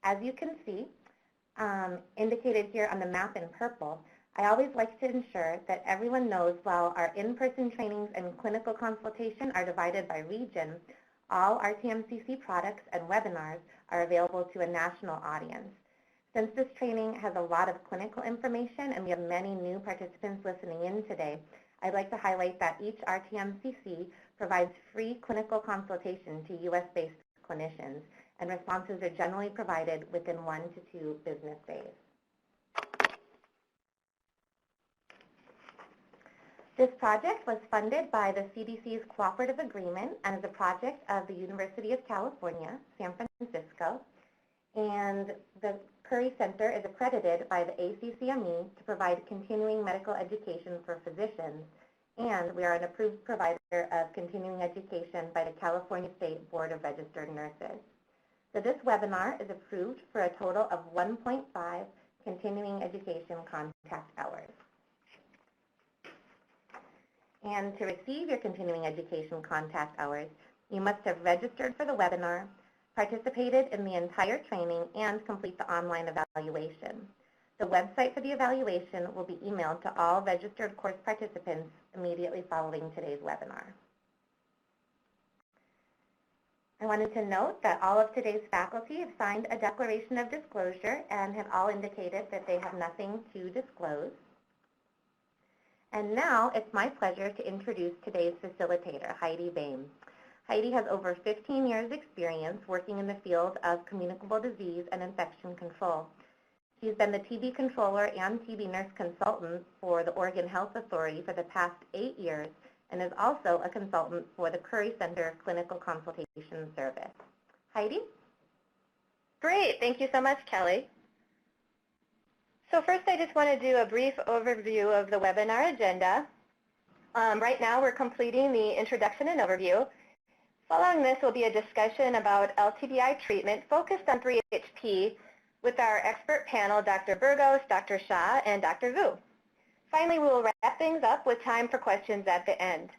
As you can see, indicated here on the map in purple, I always like to ensure that everyone knows while our in-person trainings and clinical consultation are divided by region, all RTMCC products and webinars are available to a national audience. Since this training has a lot of clinical information and we have many new participants listening in today, I'd like to highlight that each RTMCC provides free clinical consultation to U.S.-based clinicians, and responses are generally provided within 1 to 2 business days. This project was funded by the CDC's Cooperative Agreement and is a project of the University of California, San Francisco, and the Curry Center is accredited by the ACCME to provide continuing medical education for physicians, and we are an approved provider of continuing education by the California State Board of Registered Nurses. So this webinar is approved for a total of 1.5 continuing education contact hours. And to receive your continuing education contact hours, you must have registered for the webinar, participated in the entire training, and complete the online evaluation. The website for the evaluation will be emailed to all registered course participants immediately following today's webinar. I wanted to note that all of today's faculty have signed a declaration of disclosure and have all indicated that they have nothing to disclose. And now it's my pleasure to introduce today's facilitator, Heidi Boehm. Heidi has over 15 years experience working in the field of communicable disease and infection control. She's been the TB controller and TB nurse consultant for the Oregon Health Authority for the past 8 years and is also a consultant for the Curry Center Clinical Consultation Service. Heidi? Great, thank you so much, Kelly. So first I just want to do a brief overview of the webinar agenda. Right now we're completing the introduction and overview. Following this will be a discussion about LTBI treatment focused on 3HP with our expert panel, Dr. Burgos, Dr. Shah, and Dr. Vu. Finally, we will wrap things up with time for questions at the end.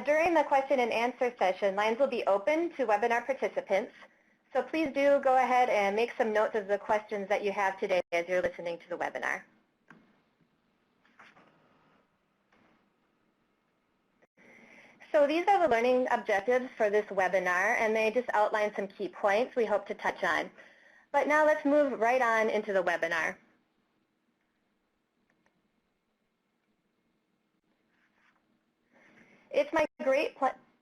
During the question and answer session, lines will be open to webinar participants. So please do go ahead and make some notes of the questions that you have today as you're listening to the webinar. So these are the learning objectives for this webinar, and they just outline some key points we hope to touch on. But now let's move right on into the webinar. It's my great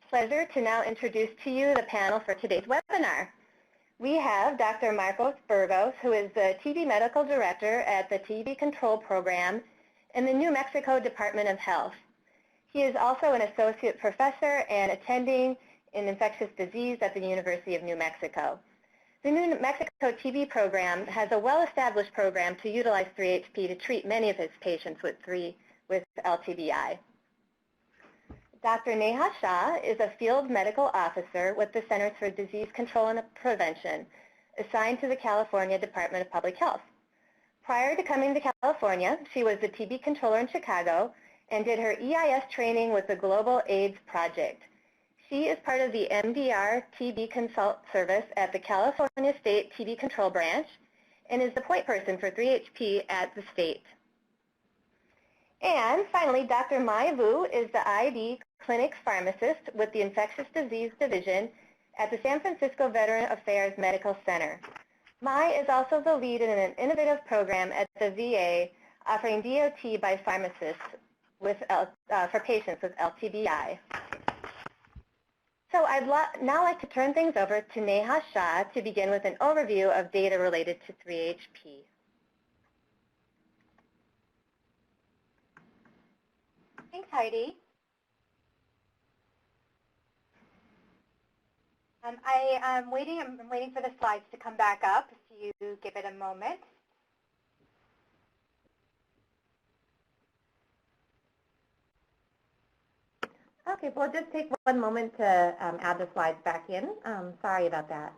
pleasure to now introduce to you the panel for today's webinar. We have Dr. Marcos Burgos, who is the TB Medical Director at the TB Control Program in the New Mexico Department of Health. He is also an associate professor and attending in infectious disease at the University of New Mexico. The New Mexico TB program has a well-established program to utilize 3HP to treat many of its patients with LTBI. Dr. Neha Shah is a field medical officer with the Centers for Disease Control and Prevention, assigned to the California Department of Public Health. Prior to coming to California, she was the TB controller in Chicago and did her EIS training with the Global AIDS Project. She is part of the MDR TB Consult Service at the California State TB Control Branch and is the point person for 3HP at the state. And finally, Dr. Mai Vu is the ID clinic pharmacist with the Infectious Disease Division at the San Francisco Veteran Affairs Medical Center. Mai is also the lead in an innovative program at the VA offering DOT by pharmacists for patients with LTBI. So I'd now like to turn things over to Neha Shah to begin with an overview of data related to 3HP. Thanks, Heidi. I'm waiting for the slides to come back up. If you give it a moment. Okay, we'll just take one moment to add the slides back in. Sorry about that.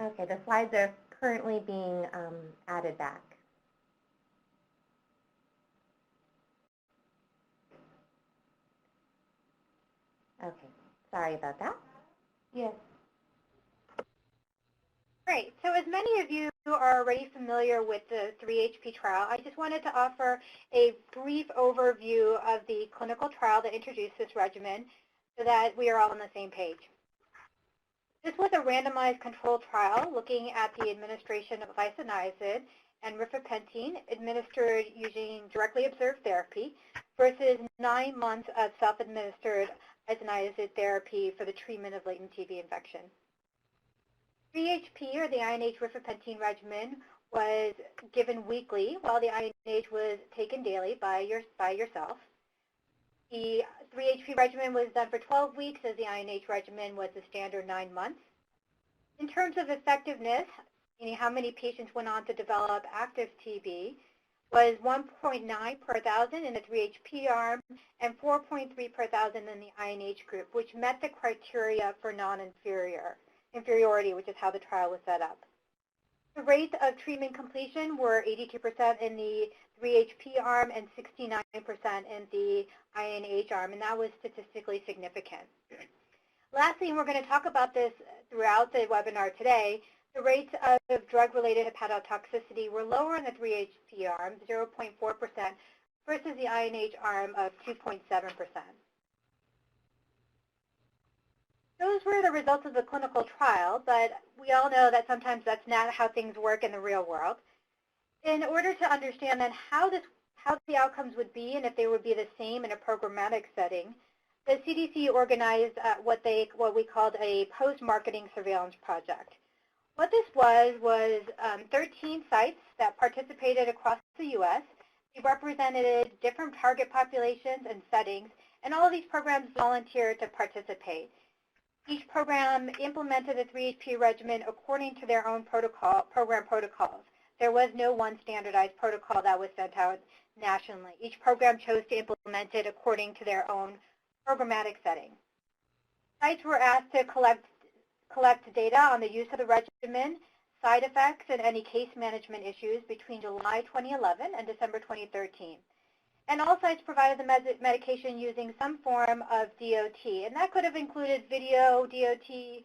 Okay, the slides are currently being added back. Okay, sorry about that. Yes. Great. So as many of you are already familiar with the 3HP trial, I just wanted to offer a brief overview of the clinical trial that introduced this regimen so that we are all on the same page. This was a randomized controlled trial looking at the administration of isoniazid and rifapentine administered using directly observed therapy versus 9 months of self-administered isoniazid therapy for the treatment of latent TB infection. 3HP, or the INH rifapentine regimen, was given weekly, while the INH was taken daily by yourself. The 3HP regimen was done for 12 weeks, as the INH regimen was the standard 9 months. In terms of effectiveness, meaning how many patients went on to develop active TB, was 1.9 per 1,000 in the 3HP arm and 4.3 per 1,000 in the INH group, which met the criteria for non-inferiority, which is how the trial was set up. The rates of treatment completion were 82% in the 3HP arm and 69% in the INH arm, and that was statistically significant. Lastly, and we're going to talk about this throughout the webinar today, the rates of drug-related hepatotoxicity were lower in the 3HP arm, 0.4%, versus the INH arm of 2.7%. Those were the results of the clinical trial, but we all know that sometimes that's not how things work in the real world. In order to understand then how the outcomes would be and if they would be the same in a programmatic setting, the CDC organized what we called a post-marketing surveillance project. What this was 13 sites that participated across the U.S. They represented different target populations and settings, and all of these programs volunteered to participate. Each program implemented the 3HP regimen according to their own program protocols. There was no one standardized protocol that was sent out nationally. Each program chose to implement it according to their own programmatic setting. Sites were asked to collect data on the use of the regimen, side effects, and any case management issues between July 2011 and December 2013. And all sites provided the medication using some form of DOT, and that could have included video, DOT,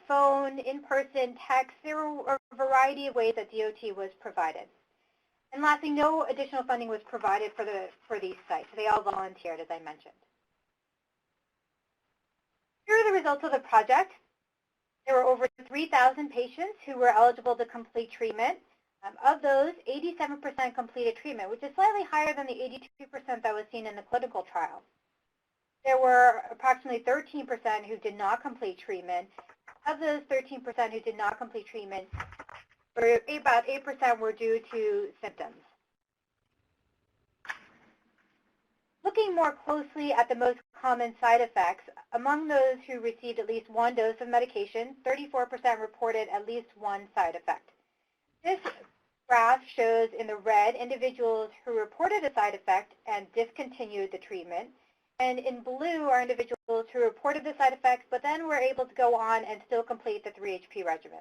phone, in-person, text. There were a variety of ways that DOT was provided. And lastly, no additional funding was provided for these sites. They all volunteered, as I mentioned. Here are the results of the project. There were over 3,000 patients who were eligible to complete treatment. Of those, 87% completed treatment, which is slightly higher than the 82% that was seen in the clinical trial. There were approximately 13% who did not complete treatment. Of those 13% who did not complete treatment, about 8% were due to symptoms. Looking more closely at the most common side effects, among those who received at least one dose of medication, 34% reported at least one side effect. This graph shows in the red individuals who reported a side effect and discontinued the treatment, and in blue are individuals who reported the side effects but then were able to go on and still complete the 3HP regimen.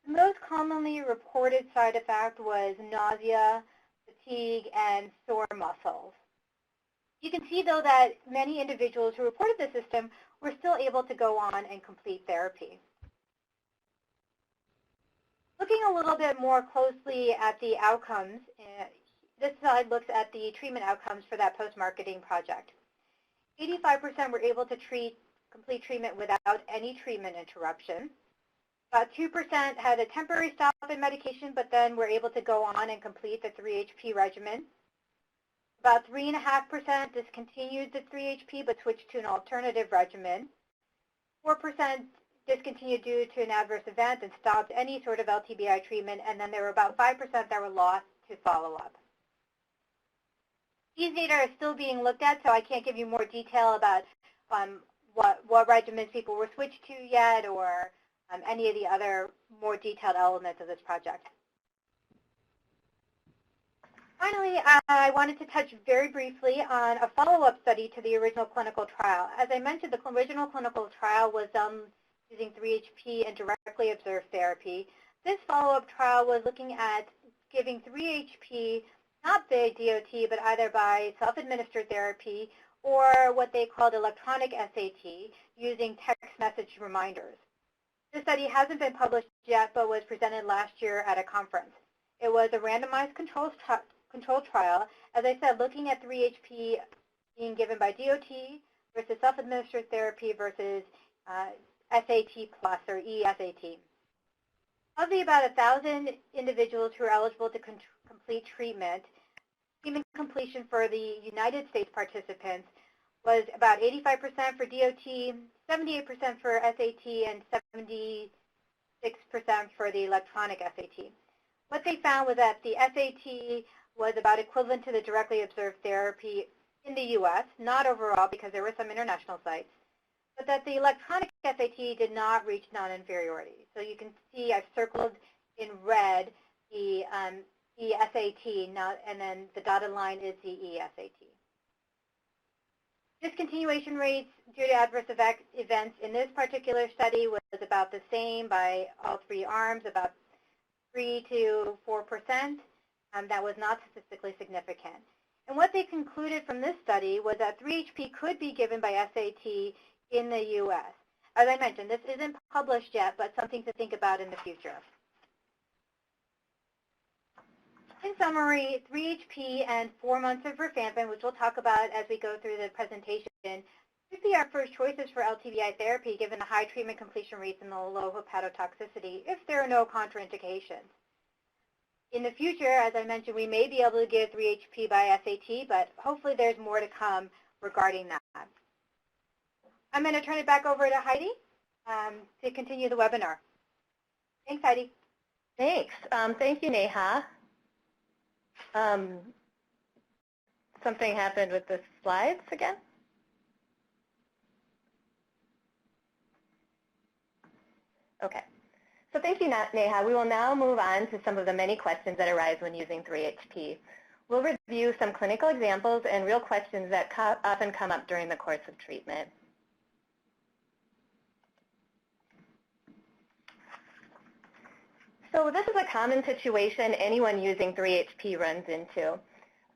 The most commonly reported side effect was nausea, fatigue, and sore muscles. You can see, though, that many individuals who reported the system were still able to go on and complete therapy. Looking a little bit more closely at the outcomes, this slide looks at the treatment outcomes for that post-marketing project. 85% were able to complete treatment without any treatment interruption. About 2% had a temporary stop in medication, but then were able to go on and complete the 3HP regimen. About 3.5% discontinued the 3HP but switched to an alternative regimen. 4% discontinued due to an adverse event and stopped any sort of LTBI treatment, and then there were about 5% that were lost to follow-up. These data are still being looked at, so I can't give you more detail about what regimens people were switched to yet, or any of the other more detailed elements of this project. Finally, I wanted to touch very briefly on a follow-up study to the original clinical trial. As I mentioned, the original clinical trial was done using 3-HP and directly observed therapy. This follow-up trial was looking at giving 3-HP not by DOT, but either by self-administered therapy or what they called electronic SAT using text message reminders. This study hasn't been published yet, but was presented last year at a conference. It was a randomized control trial, as I said, looking at 3-HP being given by DOT versus self-administered therapy versus SAT plus or ESAT. Of the about 1,000 individuals who are eligible to complete treatment, treatment completion for the United States participants was about 85% for DOT, 78% for SAT, and 76% for the electronic SAT. What they found was that the SAT was about equivalent to the directly observed therapy in the U.S., not overall because there were some international sites, but that the electronic SAT did not reach non-inferiority. So you can see I've circled in red the ESAT, and then the dotted line is the ESAT. Discontinuation rates due to adverse events in this particular study was about the same by all three arms, about 3 to 4%. That was not statistically significant. And what they concluded from this study was that 3-HP could be given by SAT in the U.S. As I mentioned, this isn't published yet, but something to think about in the future. In summary, 3-HP and 4 months of rifampin, which we'll talk about as we go through the presentation, should be our first choices for LTBI therapy given the high treatment completion rates and the low hepatotoxicity if there are no contraindications. In the future, as I mentioned, we may be able to give 3-HP by SAT, but hopefully there's more to come regarding that. I'm going to turn it back over to Heidi to continue the webinar. Thanks, Heidi. Thanks. Thank you, Neha. Something happened with the slides again? Okay. So thank you, Neha. We will now move on to some of the many questions that arise when using 3-HP. We'll review some clinical examples and real questions that often come up during the course of treatment. So this is a common situation anyone using 3-HP runs into.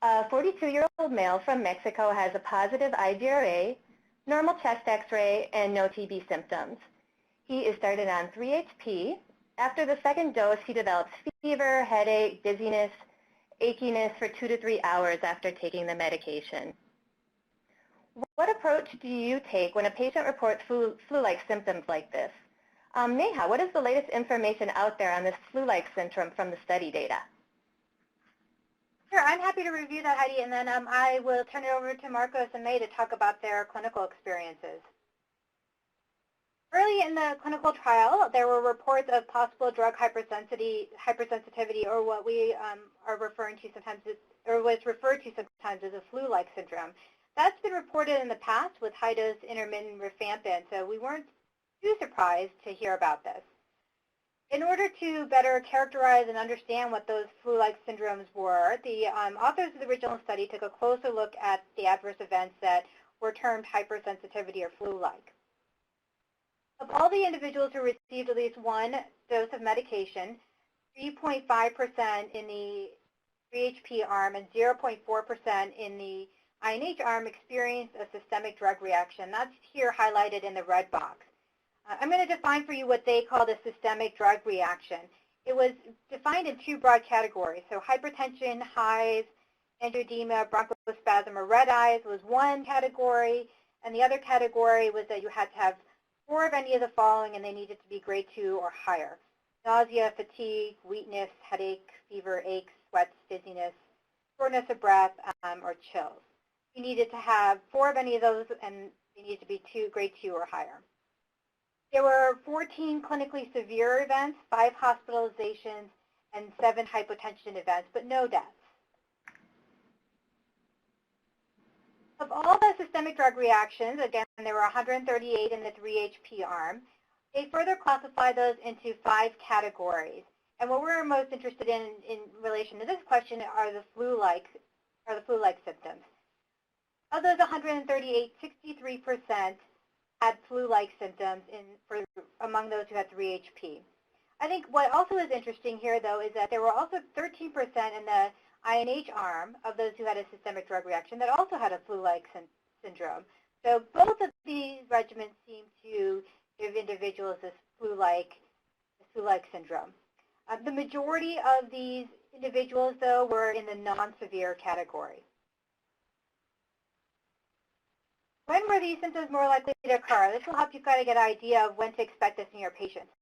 A 42-year-old male from Mexico has a positive IGRA, normal chest x-ray, and no TB symptoms. He is started on 3-HP. After the second dose, he develops fever, headache, dizziness, achiness for 2 to 3 hours after taking the medication. What approach do you take when a patient reports flu-like symptoms like this? Neha, what is the latest information out there on this flu-like syndrome from the study data? Sure, I'm happy to review that, Heidi, and then I will turn it over to Marcos and May to talk about their clinical experiences. Early in the clinical trial, there were reports of possible drug hypersensitivity, or what we are referring to sometimes, or what's referred to sometimes as a flu-like syndrome. That's been reported in the past with high-dose intermittent rifampin, so we weren't too surprised to hear about this. In order to better characterize and understand what those flu-like syndromes were, the authors of the original study took a closer look at the adverse events that were termed hypersensitivity or flu-like. Of all the individuals who received at least one dose of medication, 3.5% in the 3-HP arm and 0.4% in the INH arm experienced a systemic drug reaction. That's here highlighted in the red box. I'm going to define for you what they called a systemic drug reaction. It was defined in two broad categories. So hypertension, hives, angioedema, bronchospasm, or red eyes was one category, and the other category was that you had to have 4 of any of the following, and they needed to be grade 2 or higher. Nausea, fatigue, weakness, headache, fever, aches, sweats, dizziness, shortness of breath, or chills. You needed to have 4 of any of those, and they needed to be grade 2 or higher. There were 14 clinically severe events, 5 hospitalizations, and 7 hypotension events, but no deaths. Of all the systemic drug reactions, again, there were 138 in the 3-HP arm. They further classified those into 5 categories. And what we're most interested in relation to this question are the flu-like symptoms. Of those 138, 63% had flu-like symptoms among those who had 3-HP. I think what also is interesting here, though, is that there were also 13% in the INH arm of those who had a systemic drug reaction that also had a flu-like syndrome. So both of these regimens seem to give individuals this flu-like syndrome. The majority of these individuals, though, were in the non-severe category. When were these symptoms more likely to occur? This will help you kind of get an idea of when to expect this in your patients.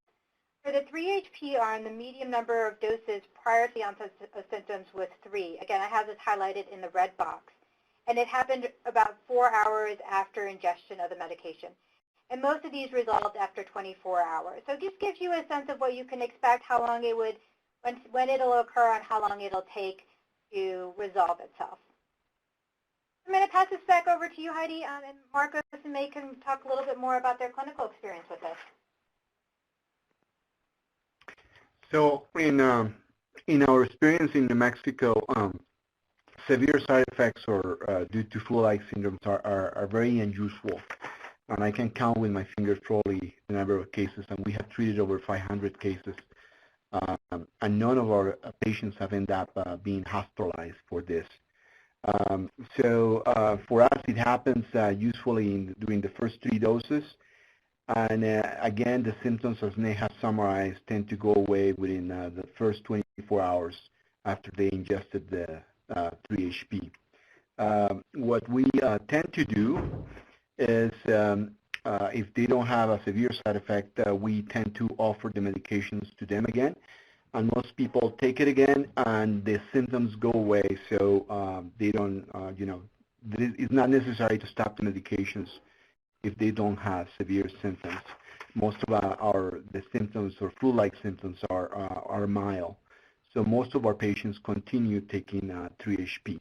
For the 3-HP arm, the median number of doses prior to the onset of symptoms was 3. Again, I have this highlighted in the red box. And it happened about 4 hours after ingestion of the medication. And most of these resolved after 24 hours. So this gives you a sense of what you can expect, how long it would, when it'll occur, and how long it'll take to resolve itself. I'm going to pass this back over to you, Heidi, and Marcos and May can talk a little bit more about their clinical experience with this. So in our experience in New Mexico, severe side effects or due to flu-like syndromes are very unusual. And I can count with my fingers probably the number of cases, and we have treated over 500 cases. And none of our patients have ended up being hospitalized for this. So for us, it happens usually during the first 3 doses. And again, the symptoms, as Neha summarized, tend to go away within the first 24 hours after they ingested the 3-HP. What we tend to do is, if they don't have a severe side effect, we tend to offer the medications to them again. And most people take it again, and the symptoms go away. So they don't, it's not necessary to stop the medications if they don't have severe symptoms. Most of the symptoms or flu-like symptoms are mild. So most of our patients continue taking 3-HP.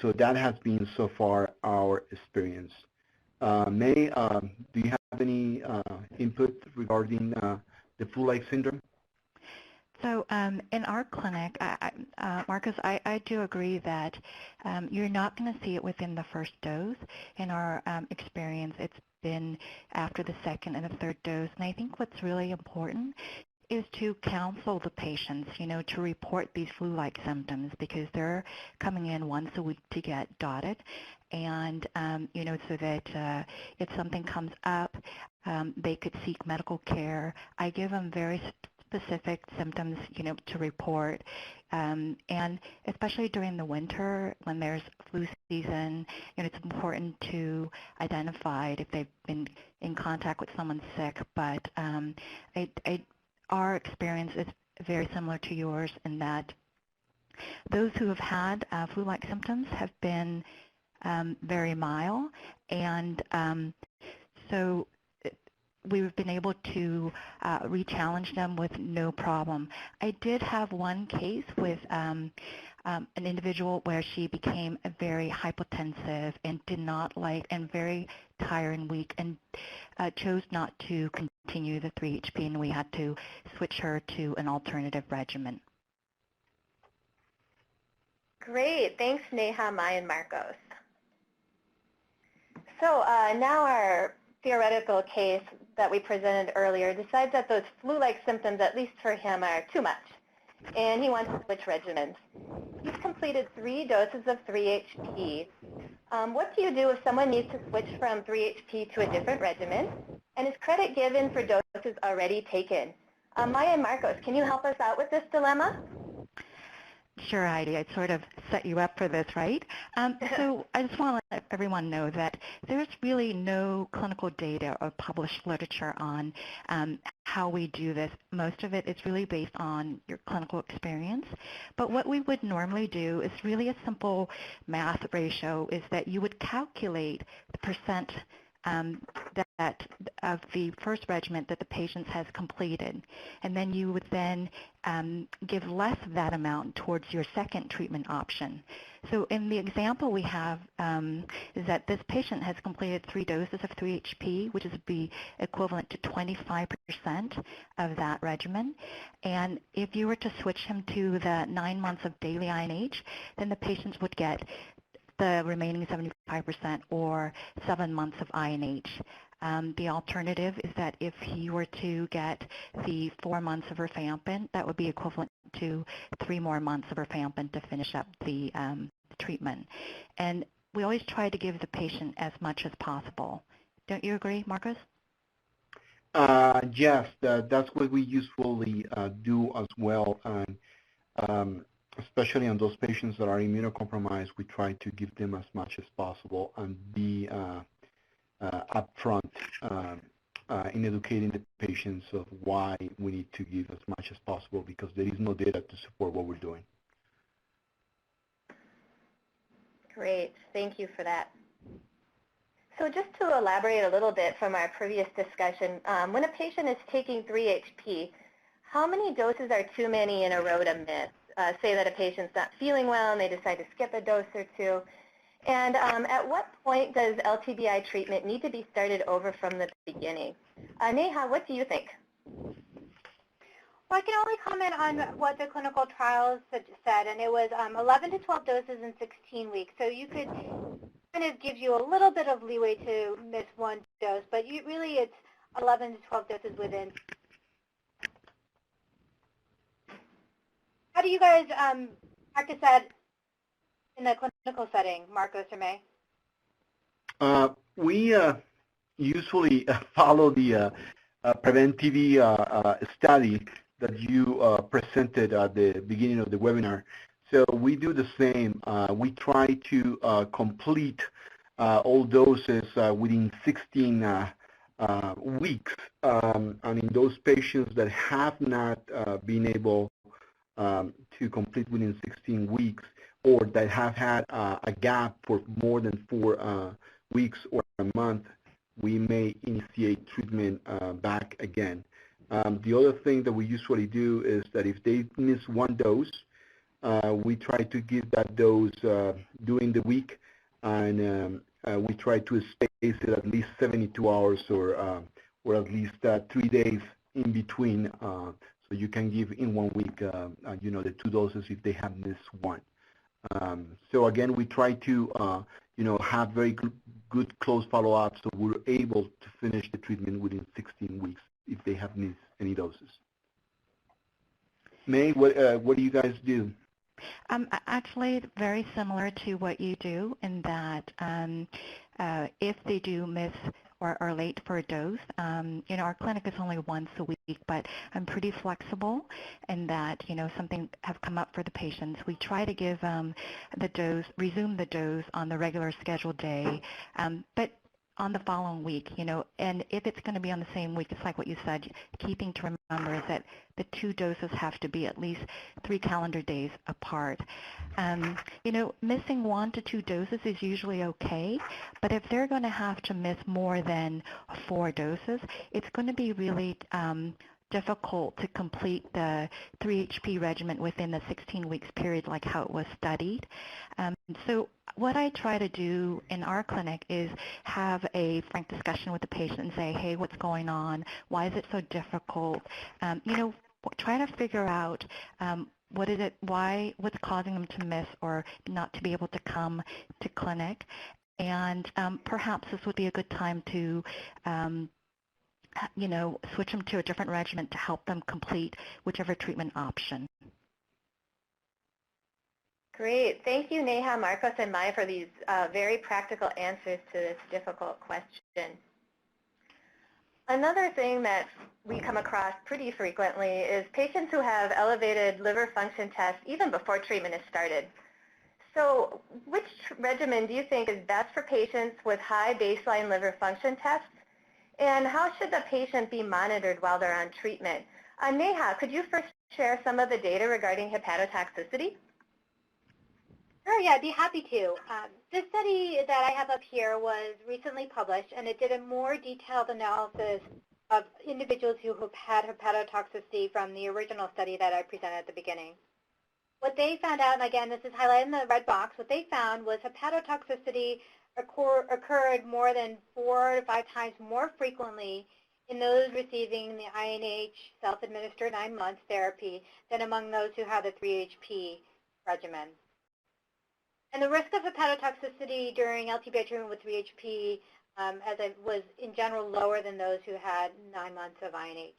So that has been so far our experience. May, do you have any input regarding the flu-like syndrome? So in our clinic, Marcus, I do agree that you're not going to see it within the first dose. In our experience, it's been after the second and the third dose. And I think what's really important is to counsel the patients, to report these flu-like symptoms, because they're coming in once a week to get dotted. And, so that if something comes up, they could seek medical care. I give them very specific symptoms, to report. And especially during the winter when there's flu season, it's important to identify if they've been in contact with someone sick. But our experience is very similar to yours in that those who have had flu-like symptoms have been very mild. And so we've been able to re-challenge them with no problem. I did have one case with an individual where she became very hypotensive and did not like, and very tired and weak, and chose not to continue the 3-HP, and we had to switch her to an alternative regimen. Great. Thanks, Neha, Mai, and Marcos. So now our theoretical case that we presented earlier decides that those flu-like symptoms, at least for him, are too much, and he wants to switch regimens. He's completed 3 doses of 3-HP. What do you do if someone needs to switch from 3-HP to a different regimen, and is credit given for doses already taken? Maya and Marcos, can you help us out with this dilemma? Sure, Heidi. I sort of set you up for this, right? So I just want to let everyone know that there's really no clinical data or published literature on how we do this. Most of it is really based on your clinical experience. But what we would normally do is really a simple math ratio, is that you would calculate the percent that of the first regimen that the patient has completed, and then you would then give less of that amount towards your second treatment option. So in the example we have is that this patient has completed 3 doses of 3-HP, which is be equivalent to 25% of that regimen. And if you were to switch him to the 9 months of daily INH, then the patients would get the remaining 75% or 7 months of INH. The alternative is that if he were to get the 4 months of rifampin, that would be equivalent to 3 more months of rifampin to finish up the treatment. And we always try to give the patient as much as possible. Don't you agree, Marcos? Yes, that's what we usually do as well. And especially on those patients that are immunocompromised, we try to give them as much as possible and be upfront in educating the patients of why we need to give as much as possible, because there is no data to support what we're doing. Great. Thank you for that. So just to elaborate a little bit from our previous discussion, when a patient is taking 3-HP, how many doses are too many in a row to miss? Say that a patient's not feeling well and they decide to skip a dose or two. And at what point does LTBI treatment need to be started over from the beginning? Neha, what do you think? Well, I can only comment on what the clinical trials said, and it was 11 to 12 doses in 16 weeks. So you could kind of give you a little bit of leeway to miss one dose, but really it's 11 to 12 doses within. How do you guys practice that in the clinical setting, Marcos or May? We usually follow the PreventTV study that you presented at the beginning of the webinar. So we do the same. We try to complete all doses within 16 weeks. And in those patients that have not been able to complete within 16 weeks, or that have had a gap for more than 4 weeks or a month, we may initiate treatment back again. The other thing that we usually do is that if they miss one dose, we try to give that dose during the week, and we try to space it at least 72 hours or at least 3 days in between, so you can give in 1 week, the 2 doses if they have missed one. So again, we try to, have very good close follow-up, so we're able to finish the treatment within 16 weeks if they have missed any doses. May, what do you guys do? Actually, very similar to what you do in that if they do miss or are late for a dose, our clinic is only once a week, but I'm pretty flexible in that, something have come up for the patients. We try to give the dose, resume the dose on the regular scheduled day, but on the following week, and if it's going to be on the same week, it's like what you said, keeping to remember is that the 2 doses have to be at least 3 calendar days apart. Missing 1 to 2 doses is usually okay, but if they're going to have to miss more than 4 doses, it's going to be really difficult to complete the 3-HP regimen within the 16 weeks period like how it was studied. So what I try to do in our clinic is have a frank discussion with the patient and say, hey, what's going on? Why is it so difficult? Try to figure out what's causing them to miss or not to be able to come to clinic. And perhaps this would be a good time to switch them to a different regimen to help them complete whichever treatment option. Great. Thank you, Neha, Marcos, and Mai for these very practical answers to this difficult question. Another thing that we come across pretty frequently is patients who have elevated liver function tests even before treatment is started. So which regimen do you think is best for patients with high baseline liver function tests? And how should the patient be monitored while they're on treatment? Neha, could you first share some of the data regarding hepatotoxicity? Sure, yeah, I'd be happy to. This study that I have up here was recently published, and it did a more detailed analysis of individuals who have had hepatotoxicity from the original study that I presented at the beginning. What they found out, and again, this is highlighted in the red box, what they found was hepatotoxicity occurred more than 4 to 5 times more frequently in those receiving the INH self-administered 9-month therapy than among those who had the 3-HP regimen. And the risk of hepatotoxicity during LTBI treatment with 3-HP, was in general lower than those who had 9 months of INH.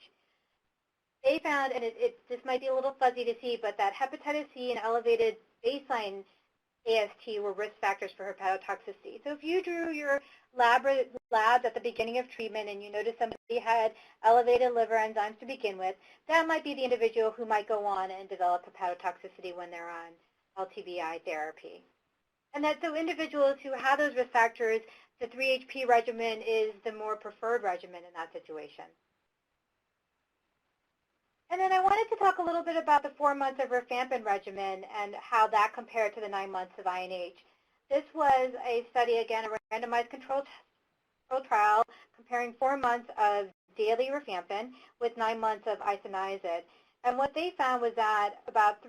They found, and this might be a little fuzzy to see, but that hepatitis C and elevated baseline AST were risk factors for hepatotoxicity. So if you drew your labs at the beginning of treatment and you noticed somebody had elevated liver enzymes to begin with, that might be the individual who might go on and develop hepatotoxicity when they're on LTBI therapy. And that so individuals who have those risk factors, the 3-HP regimen is the more preferred regimen in that situation. And then I wanted to talk a little bit about the 4 months of rifampin regimen and how that compared to the 9 months of INH. This was a study, again, a randomized controlled trial comparing 4 months of daily rifampin with 9 months of isoniazid. And what they found was that about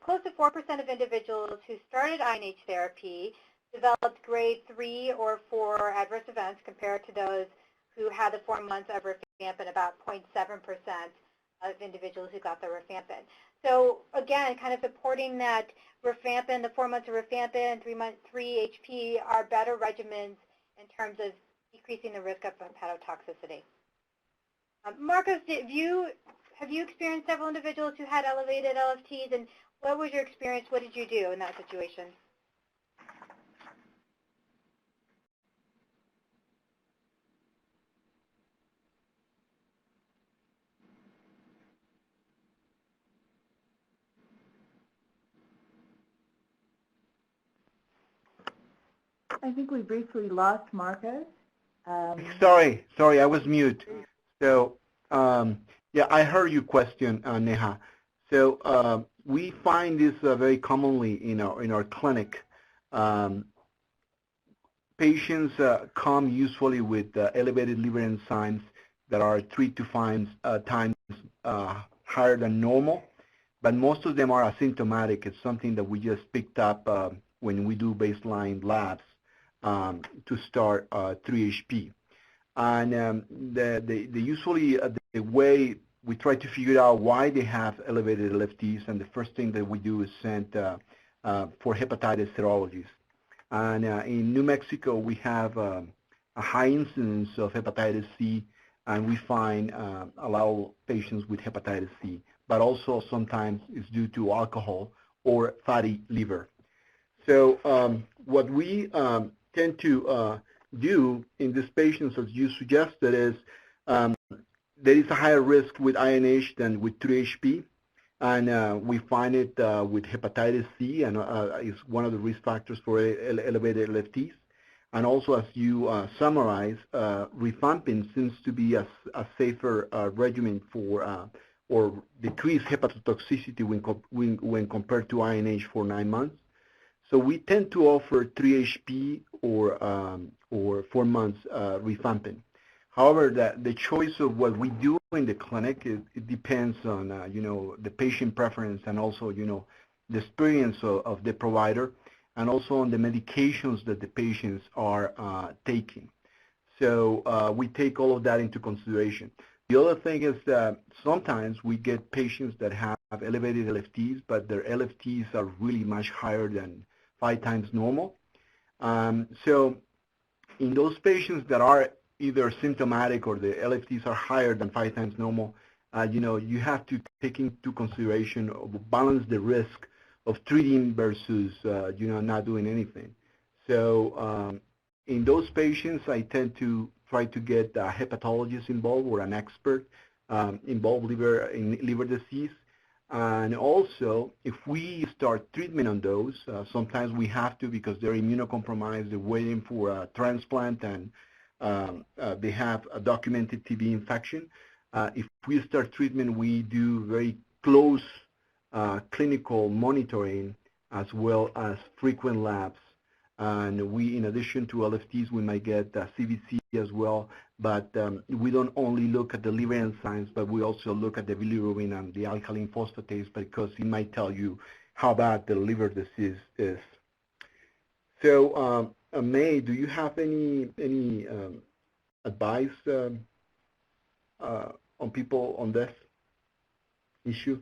close to 4% of individuals who started INH therapy developed grade 3 or 4 adverse events compared to those who had the 4 months of rifampin, about 0.7% of individuals who got the rifampin. So again, kind of supporting that rifampin, the 4 months of rifampin, 3-HP are better regimens in terms of decreasing the risk of hepatotoxicity. Marcos, have you experienced several individuals who had elevated LFTs, and what was your experience? What did you do in that situation? I think we briefly lost Marcos. Sorry, I was mute. So, yeah, I heard your question, Neha. So we find this very commonly in our clinic. Patients come usually with elevated liver enzymes that are 3 to 5 times higher than normal, but most of them are asymptomatic. It's something that we just picked up when we do baseline labs to start 3-HP. And usually the way we try to figure out why they have elevated LFTs, and the first thing that we do is send for hepatitis serologies. And in New Mexico, we have a high incidence of hepatitis C, and we find a lot of patients with hepatitis C, but also sometimes it's due to alcohol or fatty liver. So what we tend to do in these patients, as you suggested, is there is a higher risk with INH than with 3-HP, and we find it with hepatitis C, and is one of the risk factors for elevated LFTs. And also, as you summarize, rifampin seems to be a safer regimen for or decrease hepatotoxicity when compared to INH for 9 months. So we tend to offer 3-HP or 4 months rifampin. However, the choice of what we do in the clinic, it depends on the patient preference, and also the experience of the provider, and also on the medications that the patients are taking. So we take all of that into consideration. The other thing is that sometimes we get patients that have elevated LFTs, but their LFTs are really much higher than 5 times normal. So in those patients that are either symptomatic or the LFTs are higher than 5 times normal, you have to take into consideration balance the risk of treating versus not doing anything. So in those patients, I tend to try to get a hepatologist involved or an expert involved in liver disease. And also, if we start treatment on those, sometimes we have to, because they're immunocompromised, they're waiting for a transplant, and they have a documented TB infection. If we start treatment, we do very close clinical monitoring as well as frequent labs. And we, in addition to LFTs, we might get CBC as well. But we don't only look at the liver enzymes, but we also look at the bilirubin and the alkaline phosphatase, because it might tell you how bad the liver disease is. So, May, do you have any advice on people on this issue?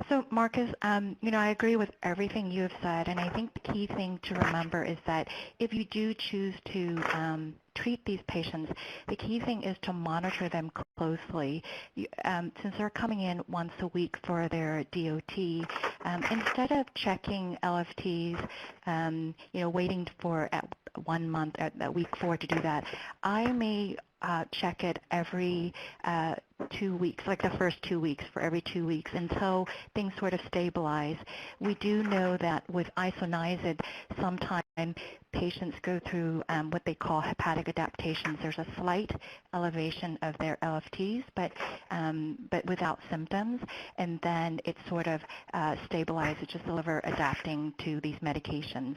So, Marcus, I agree with everything you have said, and I think the key thing to remember is that if you do choose to treat these patients, the key thing is to monitor them closely. Since they're coming in once a week for their DOT, instead of checking LFTs, waiting for at 1 month, at week 4 to do that, I may check it every 2 weeks, like the first 2 weeks, for every 2 weeks until things sort of stabilize. We do know that with isoniazid, sometimes patients go through what they call hepatic adaptations. There's a slight elevation of their LFTs, but without symptoms, and then it sort of stabilizes, just the liver adapting to these medications.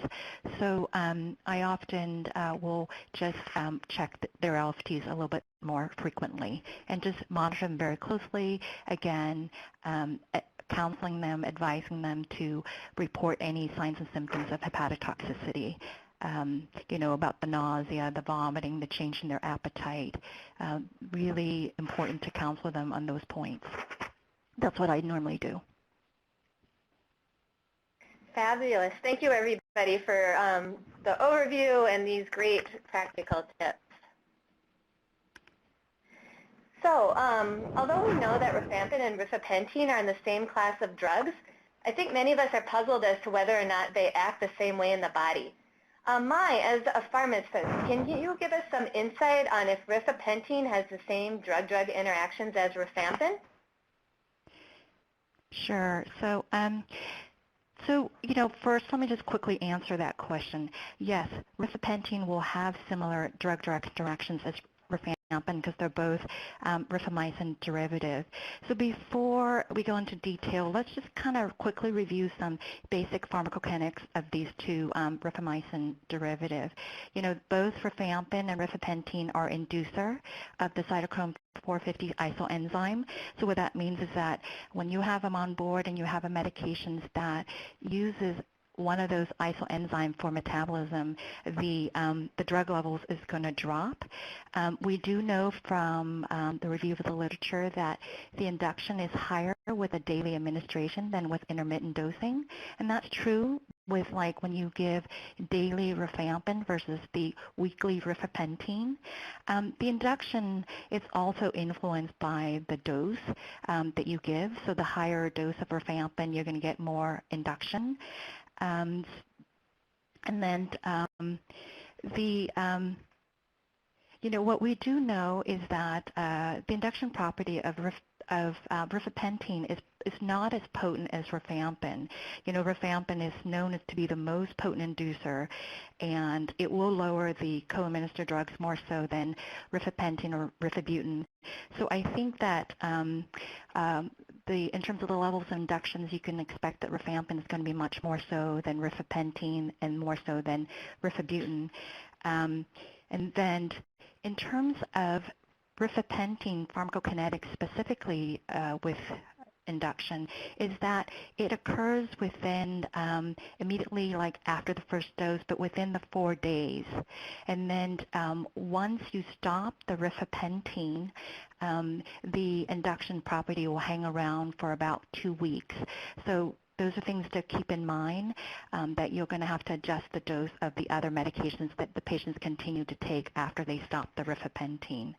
So I often will just check their LFTs a little bit more frequently and just monitor them very closely. Again, counseling them, advising them to report any signs and symptoms of hepatotoxicity. About the nausea, the vomiting, the change in their appetite. Really important to counsel them on those points. That's what I normally do. Fabulous. Thank you, everybody, for the overview and these great practical tips. So, although we know that rifampin and rifapentine are in the same class of drugs, I think many of us are puzzled as to whether or not they act the same way in the body. Mai, as a pharmacist, can you give us some insight on if rifapentine has the same drug-drug interactions as rifampin? Sure. So, first, let me just quickly answer that question. Yes, rifapentine will have similar drug-drug interactions as rifampin because they're both rifamycin derivative. So before we go into detail, let's just kind of quickly review some basic pharmacokinetics of these two rifamycin derivative. Both rifampin and rifapentine are inducer of the cytochrome 450 isoenzyme. So what that means is that when you have them on board and you have a medication that uses one of those isoenzymes for metabolism, the drug levels is going to drop. We do know from the review of the literature that the induction is higher with a daily administration than with intermittent dosing, and that's true with like when you give daily rifampin versus the weekly rifapentine. The induction is also influenced by the dose that you give. So the higher dose of rifampin, you're going to get more induction. And then what we do know is that the induction property of rifapentine is not as potent as rifampin. Rifampin is known as to be the most potent inducer, and it will lower the co-administered drugs more so than rifapentine or rifabutin. So I think that in terms of the levels of inductions, you can expect that rifampin is going to be much more so than rifapentine and more so than rifabutin. And then in terms of rifapentine pharmacokinetics specifically with induction is that it occurs within immediately like after the first dose, but within the 4 days. And then once you stop the rifapentine, the induction property will hang around for about 2 weeks. So those are things to keep in mind, that you're going to have to adjust the dose of the other medications that the patients continue to take after they stop the rifapentine.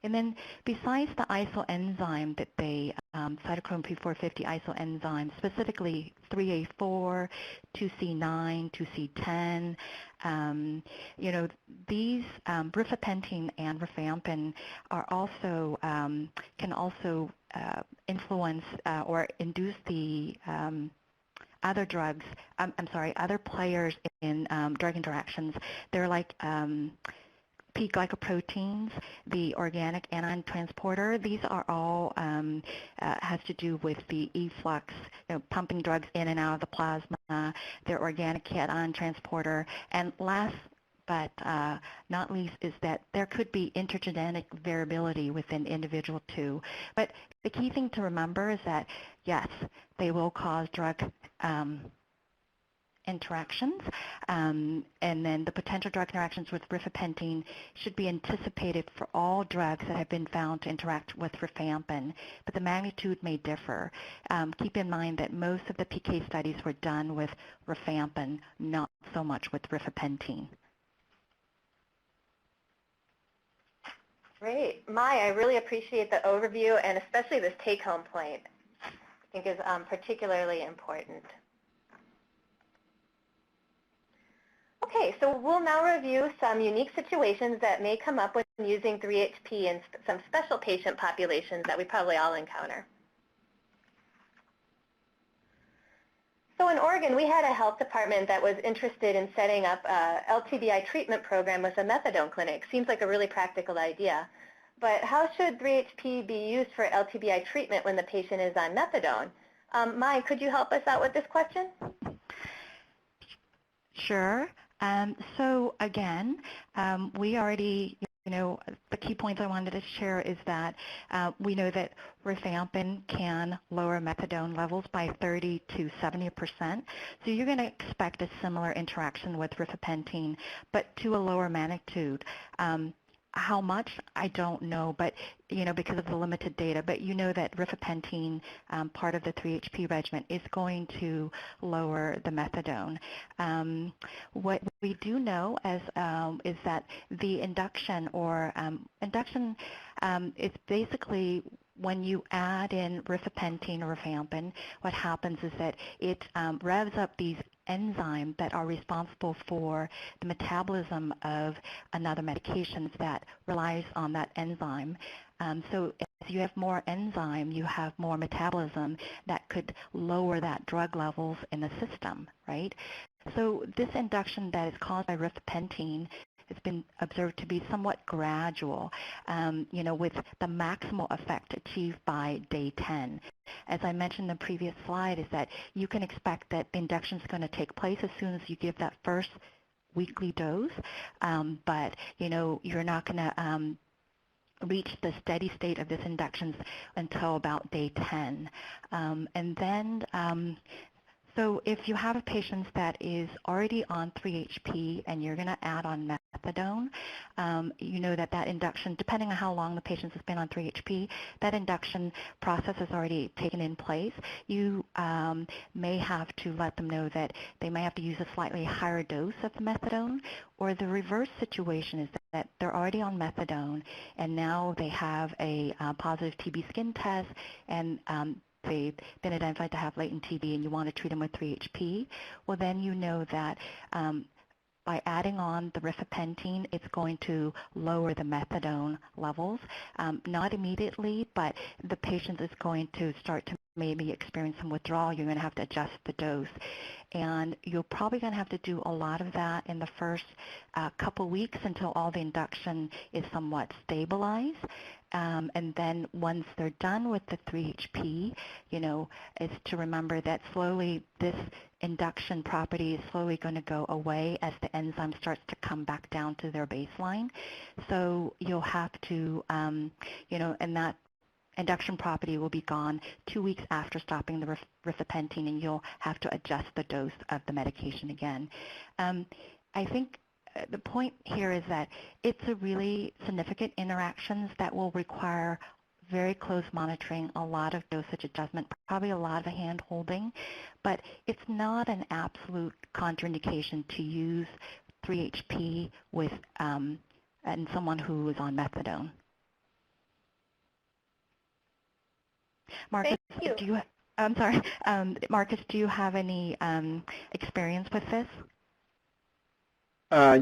And then besides the isoenzyme that they, cytochrome P450 isoenzyme, specifically 3A4, 2C9, 2C10, these rifapentine and rifampin are also, can also influence or induce the other drugs, other players in drug interactions. They're like P-glycoproteins, the organic anion transporter. These are all has to do with the efflux, pumping drugs in and out of the plasma, their organic cation transporter. And last but not least is that there could be intergenetic variability within individual too. But the key thing to remember is that, yes, they will cause drug interactions, and then the potential drug interactions with rifapentine should be anticipated for all drugs that have been found to interact with rifampin, but the magnitude may differ. Keep in mind that most of the PK studies were done with rifampin, not so much with rifapentine. Great. Mai, I really appreciate the overview and especially this take-home point. I think is particularly important. Okay, so we'll now review some unique situations that may come up when using 3-HP in some special patient populations that we probably all encounter. So in Oregon, we had a health department that was interested in setting up a LTBI treatment program with a methadone clinic. Seems like a really practical idea. But how should 3-HP be used for LTBI treatment when the patient is on methadone? Mai, could you help us out with this question? Sure. So again, we already, the key points I wanted to share is that we know that rifampin can lower methadone levels by 30 to 70%. So you're going to expect a similar interaction with rifapentine, but to a lower magnitude. How much, I don't know, but because of the limited data, but you know that rifapentine, part of the 3-HP regimen, is going to lower the methadone. What we do know is that the induction is basically when you add in rifapentine or rifampin, what happens is that it revs up these enzymes that are responsible for the metabolism of another medications that relies on that enzyme. So as you have more enzyme, you have more metabolism that could lower that drug levels in the system, right? So this induction that is caused by rifapentine has been observed to be somewhat gradual, with the maximal effect achieved by day 10. As I mentioned in the previous slide, is that you can expect that the induction is going to take place as soon as you give that first weekly dose, but you're not going to reach the steady state of this induction until about day 10. And then so if you have a patient that is already on 3-HP and you're going to add on methadone, you know that induction, depending on how long the patient has been on 3-HP, that induction process has already taken in place. You may have to let them know that they may have to use a slightly higher dose of the methadone, or the reverse situation is that they're already on methadone and now they have a positive TB skin test and they've been identified to have latent TB and you want to treat them with 3-HP, well then you know that by adding on the rifapentine, it's going to lower the methadone levels. Not immediately, but the patient is going to start to maybe experience some withdrawal. You're going to have to adjust the dose. And you're probably going to have to do a lot of that in the first couple weeks until all the induction is somewhat stabilized. And then once they're done with the 3-HP, is to remember that slowly this induction property is slowly going to go away as the enzyme starts to come back down to their baseline. So you'll have to, and that induction property will be gone 2 weeks after stopping the rifapentine, and you'll have to adjust the dose of the medication again. I think the point here is that it's a really significant interactions that will require very close monitoring, a lot of dosage adjustment, probably a lot of hand holding, but it's not an absolute contraindication to use 3-HP with and someone who is on methadone. Marcus, Thank you. I'm sorry, Marcus, do you have any experience with this?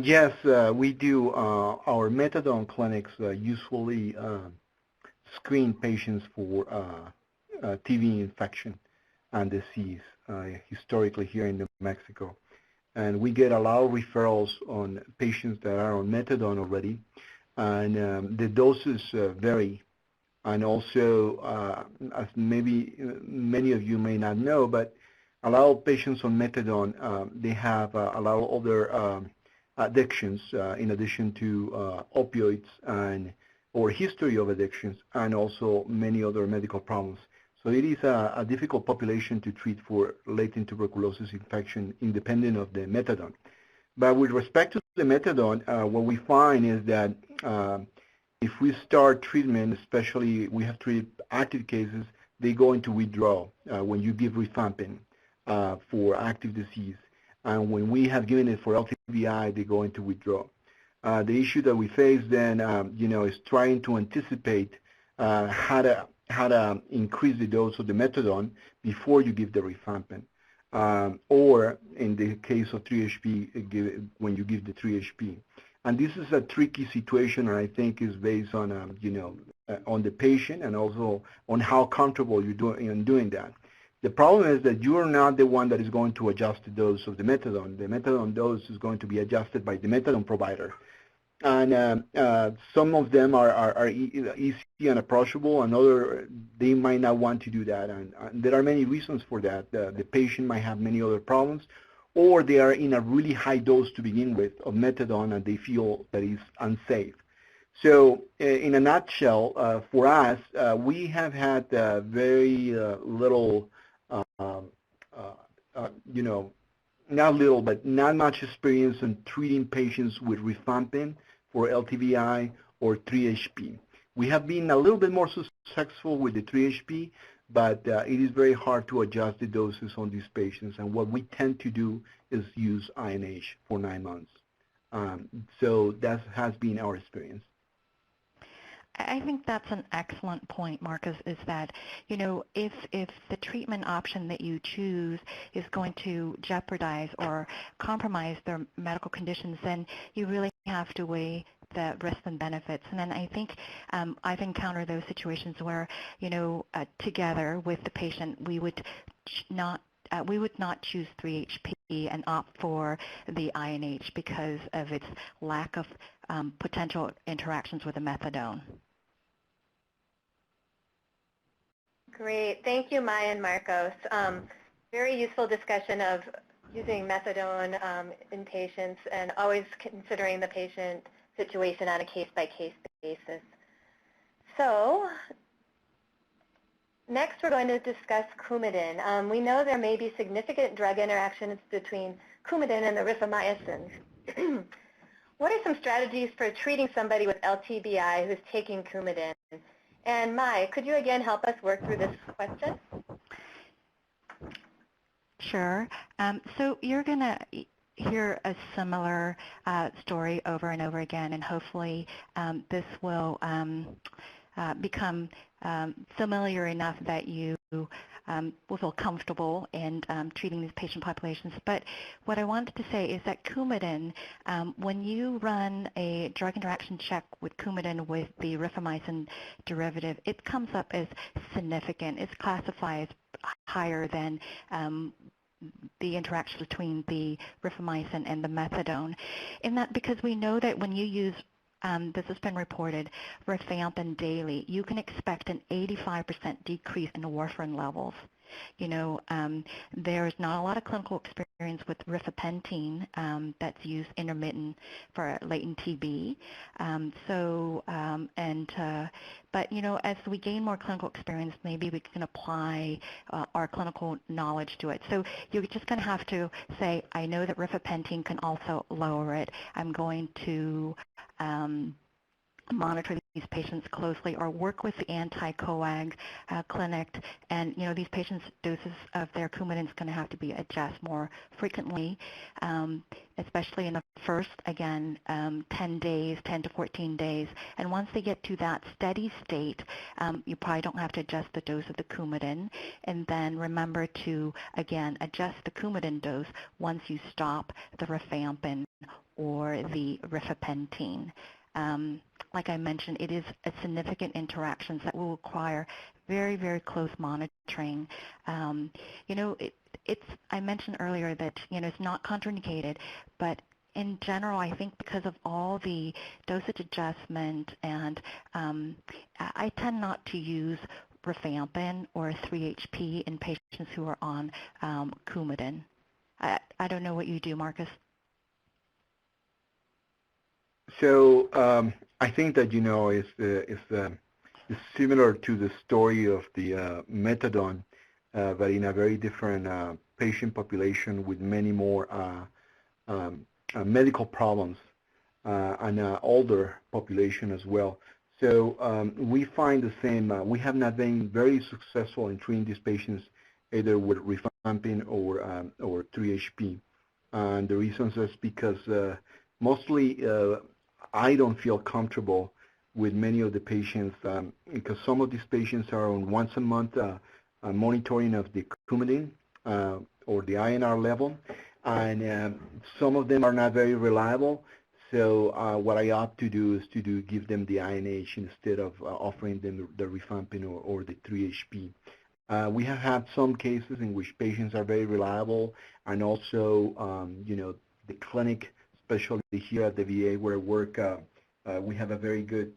Yes, we do. Our methadone clinics usually screen patients for TB infection and disease historically here in New Mexico. And we get a lot of referrals on patients that are on methadone already. And the doses vary. And also, as maybe many of you may not know, but a lot of patients on methadone, they have a lot of other addictions in addition to opioids or history of addictions, and also many other medical problems. So it is a difficult population to treat for latent tuberculosis infection independent of the methadone. But with respect to the methadone, what we find is that if we start treatment, especially we have treated active cases, they go into withdrawal when you give rifampin for active disease. And when we have given it for LTBI, they go into withdrawal. The issue that we face then, is trying to anticipate how to increase the dose of the methadone before you give the rifampin. Or in the case of 3-HP, when you give the 3-HP. And this is a tricky situation, and I think is based on, on the patient and also on how comfortable you're doing that. The problem is that you are not the one that is going to adjust the dose of the methadone. The methadone dose is going to be adjusted by the methadone provider. And some of them are easy and approachable, and other they might not want to do that. And there are many reasons for that. The patient might have many other problems, or they are in a really high dose to begin with of methadone and they feel that it's unsafe. So in a nutshell, for us, we have had very little, not little, but not much experience in treating patients with rifampin for LTBI or 3-HP. We have been a little bit more successful with the 3-HP, but it is very hard to adjust the doses on these patients. And what we tend to do is use INH for 9 months. So that has been our experience. I think that's an excellent point, Marcus, is that, if the treatment option that you choose is going to jeopardize or compromise their medical conditions, then you really have to weigh the risks and benefits. And then I think I've encountered those situations where, together with the patient, we would not choose 3-HP and opt for the INH because of its lack of potential interactions with the methadone. Great. Thank you, Maya and Marcos. Very useful discussion of using methadone in patients and always considering the patient situation on a case-by-case basis. So next we're going to discuss Coumadin. We know there may be significant drug interactions between Coumadin and the rifamycin. What are some strategies for treating somebody with LTBI who's taking Coumadin? And Mai, could you again help us work through this question? Sure. So you're going to hear a similar story over and over again, and hopefully this will become familiar enough that you will feel comfortable in treating these patient populations. But what I wanted to say is that Coumadin, when you run a drug interaction check with Coumadin with the rifamycin derivative, it comes up as significant. It's classified as higher than the interaction between the rifamycin and the methadone. In that, because we know that when you use this has been reported, rifampin daily, you can expect an 85% decrease in warfarin levels. There's not a lot of clinical experience with rifapentine that's used intermittent for latent TB. But as we gain more clinical experience, maybe we can apply our clinical knowledge to it. So you're just going to have to say, I know that rifapentine can also lower it. I'm going to monitor these patients closely or work with the anticoag clinic, and these patients' doses of their Coumadin is going to have to be adjusted more frequently, especially in the first, again, 10 to 14 days. And once they get to that steady state, you probably don't have to adjust the dose of the Coumadin. And then remember to, again, adjust the Coumadin dose once you stop the rifampin or the rifapentine. Like I mentioned, it is a significant interactions that will require very, very close monitoring. I mentioned earlier that it's not contraindicated, but in general, I think because of all the dosage adjustment, and I tend not to use rifampin or 3-HP in patients who are on Coumadin. I don't know what you do, Marcus. So I think that it's the is similar to the story of the methadone, but in a very different patient population with many more medical problems and older population as well. So we find the same. We have not been very successful in treating these patients either with rifampin or 3HP. And the reasons is because mostly I don't feel comfortable with many of the patients because some of these patients are on once a month monitoring of the coumadin or the INR level, and some of them are not very reliable. So what I opt to do is to give them the INH instead of offering them the rifampin or the 3HP. We have had some cases in which patients are very reliable, and also, the clinic, especially here at the VA where I work, we have a very good,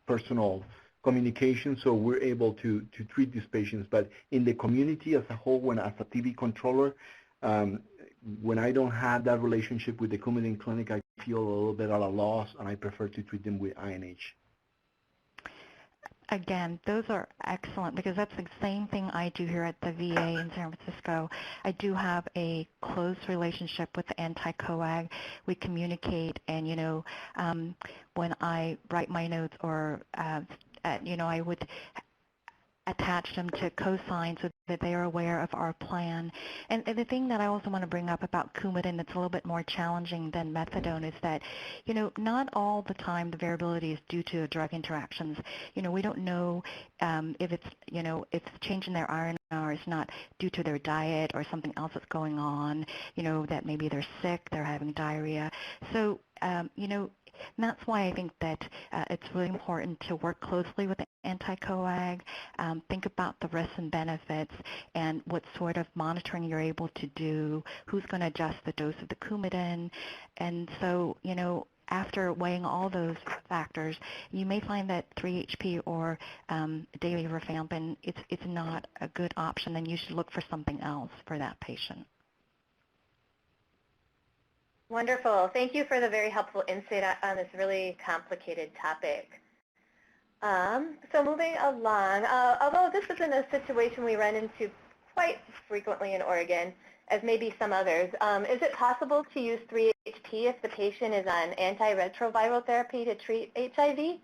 personal communication, so we're able to treat these patients. But in the community as a whole, when as a TB controller, when I don't have that relationship with the coumadin clinic, I feel a little bit at a loss, and I prefer to treat them with INH. Again, those are excellent because that's the same thing I do here at the VA in San Francisco. I do have a close relationship with the anticoag. We communicate, and when I write my notes or I would attach them to cosign so that they are aware of our plan. And the thing that I also want to bring up about Coumadin that's a little bit more challenging than methadone is that, not all the time the variability is due to drug interactions. We don't know if it's, if change in their INR is not due to their diet or something else that's going on, that maybe they're sick, they're having diarrhea. So, and that's why I think that it's really important to work closely with the anticoag, think about the risks and benefits, and what sort of monitoring you're able to do, who's going to adjust the dose of the Coumadin. And so, after weighing all those factors, you may find that 3-HP or daily rifampin, it's not a good option, and you should look for something else for that patient. Wonderful. Thank you for the very helpful insight on this really complicated topic. So moving along, although this isn't a situation we run into quite frequently in Oregon, as maybe some others, is it possible to use 3-HP if the patient is on antiretroviral therapy to treat HIV?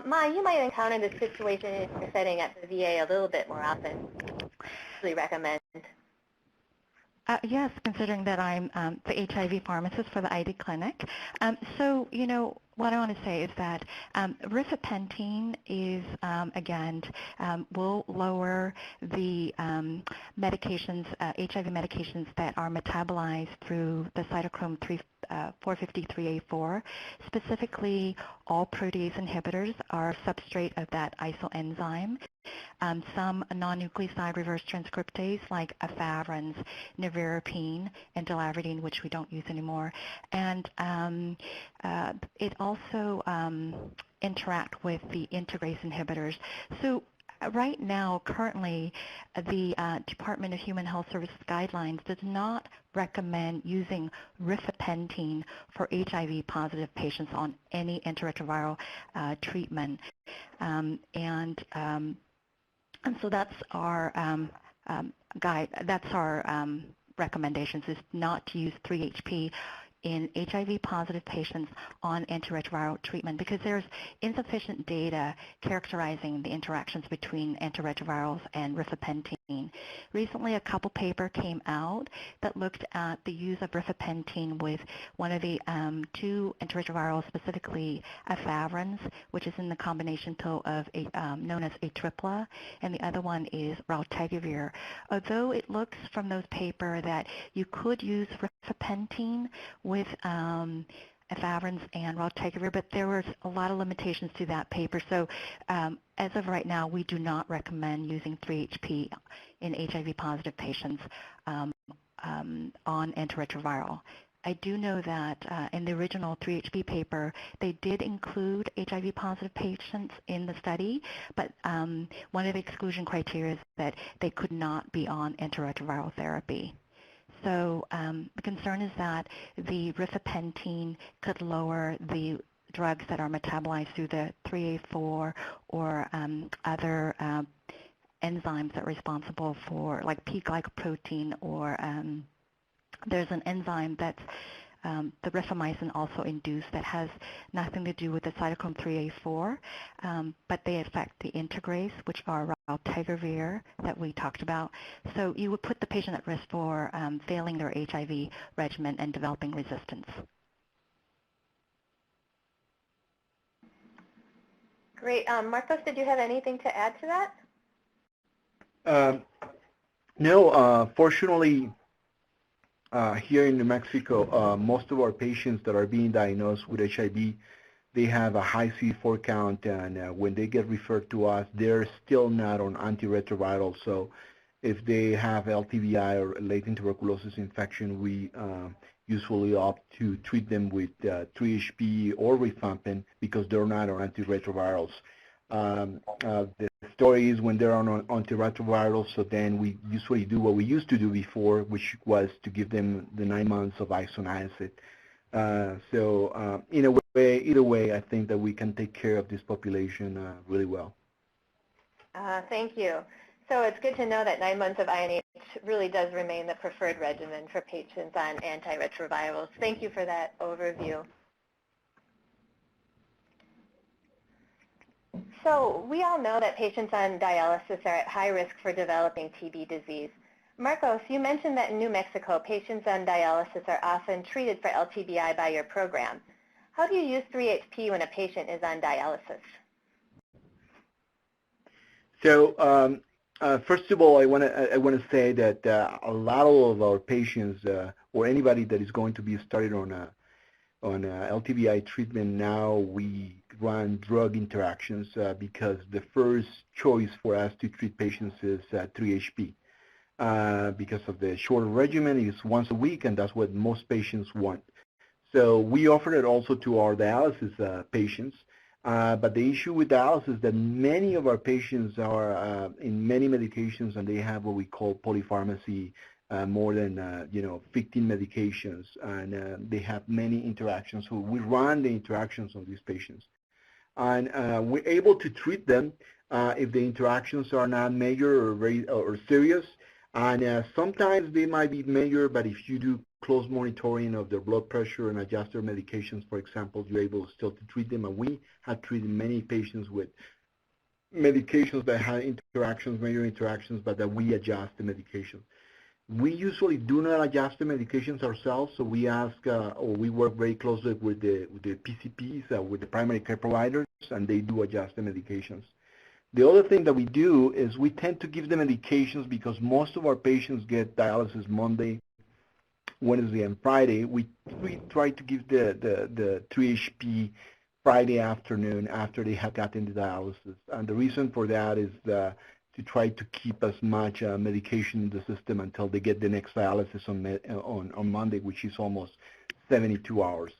Ma, you might encounter this situation in your setting at the VA a little bit more often. Really recommend. Yes, considering that I'm the HIV pharmacist for the ID clinic. So, what I want to say is that rifapentine is, again, will lower the medications, HIV medications that are metabolized through the cytochrome 453A4. Specifically, all protease inhibitors are substrate of that isoenzyme. Some non-nucleoside reverse transcriptase like efavirenz, nevirapine, and dolaverdine, which we don't use anymore. And it also interact with the integrase inhibitors. So right now, currently, the Department of Human Health Services guidelines does not recommend using rifapentine for HIV-positive patients on any antiretroviral treatment. And so that's our recommendations, is not to use 3-HP in HIV-positive patients on antiretroviral treatment because there's insufficient data characterizing the interactions between antiretrovirals and rifapentine. Recently, a couple paper came out that looked at the use of rifapentine with one of the two antiretrovirals, specifically efavirenz, which is in the combination pill of known as Atripla, and the other one is raltegravir. Although it looks from those paper that you could use rifapentine with efavirenz and raltegravir, but there was a lot of limitations to that paper. So as of right now, we do not recommend using 3-HP in HIV-positive patients on antiretroviral. I do know that in the original 3-HP paper, they did include HIV-positive patients in the study, but one of the exclusion criteria is that they could not be on antiretroviral therapy. So the concern is that the rifapentine could lower the drugs that are metabolized through the 3A4 or other enzymes that are responsible for, like P-glycoprotein, or there's an enzyme that's the rifamycin also induced that has nothing to do with the cytochrome 3A4, but they affect the integrase, which are raltegravir that we talked about. So you would put the patient at risk for failing their HIV regimen and developing resistance. Great. Marcos, did you have anything to add to that? No, fortunately, here in New Mexico, most of our patients that are being diagnosed with HIV, they have a high CD4 count, and when they get referred to us, they're still not on antiretroviral. So if they have LTBI or latent tuberculosis infection, we usually opt to treat them with 3-HP or rifampin because they're not on antiretrovirals. The story is when they're on antiretrovirals, so then we usually do what we used to do before, which was to give them the 9 months of isoniazid. So either way, I think that we can take care of this population really well. Thank you. So it's good to know that 9 months of INH really does remain the preferred regimen for patients on antiretrovirals. Thank you for that overview. So we all know that patients on dialysis are at high risk for developing TB disease. Marcos, you mentioned that in New Mexico, patients on dialysis are often treated for LTBI by your program. How do you use 3-HP when a patient is on dialysis? So first of all, I want to say that a lot of our patients or anybody that is going to be started on LTBI treatment now, we run drug interactions because the first choice for us to treat patients is 3-HP. Because of the shorter regimen, is once a week, and that's what most patients want. So we offer it also to our dialysis patients. But the issue with dialysis is that many of our patients are in many medications, and they have what we call polypharmacy, more than 15 medications, and they have many interactions. So we run the interactions on these patients, and we're able to treat them if the interactions are not major or serious. And sometimes they might be major, but if you do close monitoring of their blood pressure and adjust their medications, for example, you're able still to treat them. And we have treated many patients with medications that have interactions, major interactions, but that we adjust the medication. We usually do not adjust the medications ourselves, so we ask or we work very closely with the PCPs, with the primary care providers, and they do adjust the medications. The other thing that we do is we tend to give them medications because most of our patients get dialysis Monday, Wednesday, and Friday. We try to give the 3-HP Friday afternoon after they have gotten the dialysis. And the reason for that is to try to keep as much medication in the system until they get the next dialysis on Monday, which is almost 72 hours,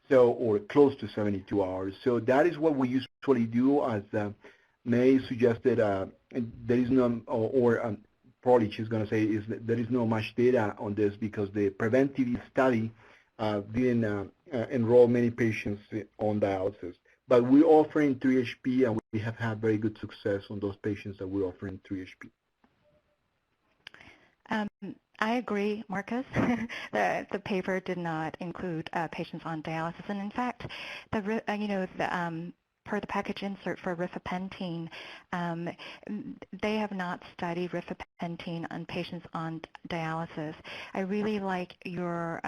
so, or close to 72 hours. So that is what we usually do. As May suggested, there is no, or probably she's going to say, is that there is no much data on this because the preventive study didn't enroll many patients on dialysis. But we're offering 3-HP, and we have had very good success on those patients that we're offering 3-HP. I agree, Marcus. The paper did not include patients on dialysis, and in fact, per the package insert for rifapentine, they have not studied rifapentine on patients on dialysis. I really like your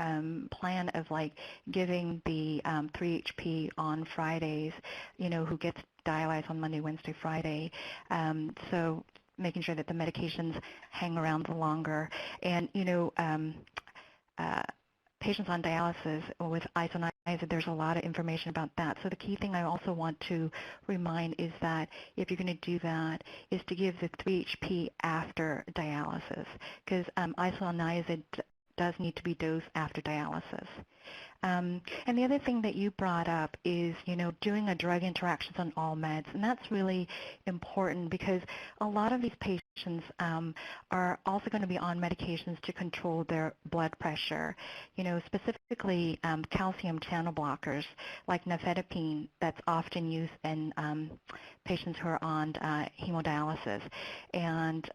plan of giving the 3-HP on Fridays, who gets dialyzed on Monday, Wednesday, Friday. So making sure that the medications hang around longer. And, patients on dialysis with isoniazid, there's a lot of information about that. So the key thing I also want to remind is that if you're going to do that, is to give the 3-HP after dialysis, because isoniazid does need to be dosed after dialysis. And the other thing that you brought up is, doing a drug interactions on all meds, and that's really important because a lot of these patients are also going to be on medications to control their blood pressure. Specifically calcium channel blockers like nifedipine that's often used in patients who are on hemodialysis. And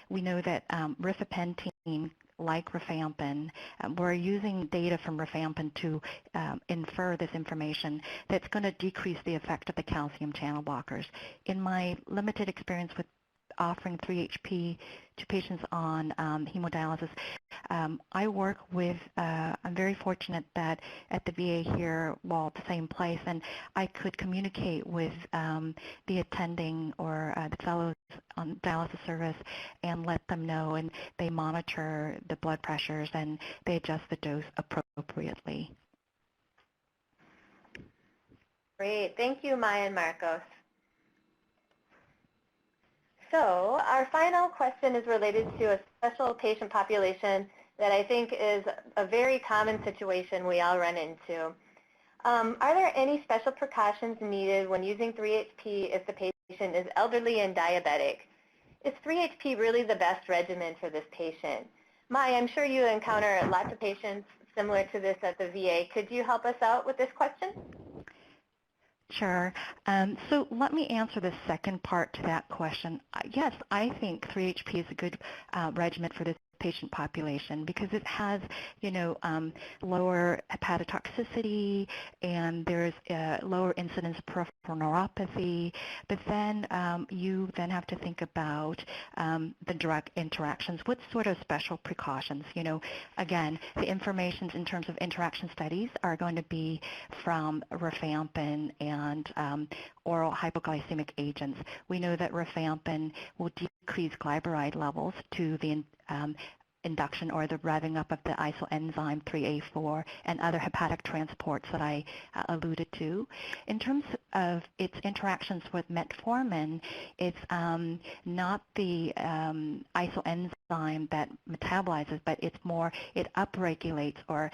we know that rifapentine, like rifampin, we're using data from rifampin to infer this information that's going to decrease the effect of the calcium channel blockers. In my limited experience with offering 3-HP to patients on hemodialysis, I work with, I'm very fortunate that at the VA here, at the same place, and I could communicate with the attending or the fellows on dialysis service and let them know, and they monitor the blood pressures and they adjust the dose appropriately. Great. Thank you, Maya and Marcos. So our final question is related to a special patient population that I think is a very common situation we all run into. Are there any special precautions needed when using 3-HP if the patient is elderly and diabetic? Is 3-HP really the best regimen for this patient? Maya, I'm sure you encounter lots of patients similar to this at the VA. Could you help us out with this question? Sure. So let me answer the second part to that question. Yes, I think 3-HP is a good regimen for this patient population because it has, lower hepatotoxicity and there's a lower incidence of peripheral neuropathy. But then you then have to think about the drug interactions. What sort of special precautions? Again, the information in terms of interaction studies are going to be from rifampin and oral hypoglycemic agents. We know that rifampin will decrease glyburide levels to the induction or the revving up of the isoenzyme 3A4 and other hepatic transports that I alluded to. In terms of its interactions with metformin, it's not the isoenzyme that metabolizes, but it's more, it upregulates or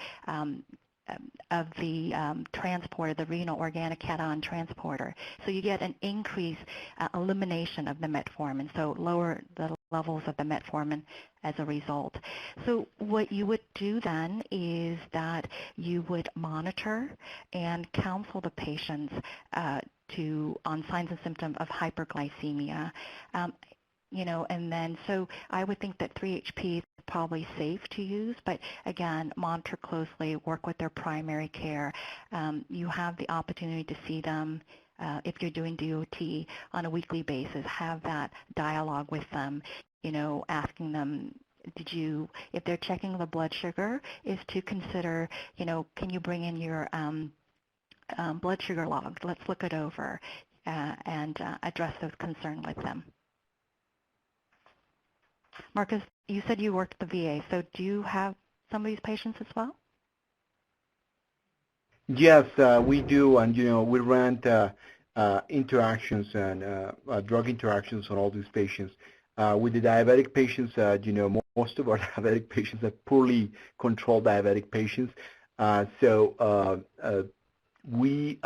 of the transporter, the renal organic cation transporter. So you get an increased elimination of the metformin, so lower the levels of the metformin as a result. So what you would do then is that you would monitor and counsel the patients on signs and symptoms of hyperglycemia. And then so I would think that 3-HP is probably safe to use, but again, monitor closely, work with their primary care. You have the opportunity to see them if you're doing DOT on a weekly basis, have that dialogue with them, asking them, if they're checking the blood sugar, is to consider, can you bring in your blood sugar log? Let's look it over and address those concerns with them. Marcus, you said you worked at the VA, so do you have some of these patients as well? Yes, we do, and we ran interactions and drug interactions on all these patients. With the diabetic patients, most of our diabetic patients are poorly controlled diabetic patients. We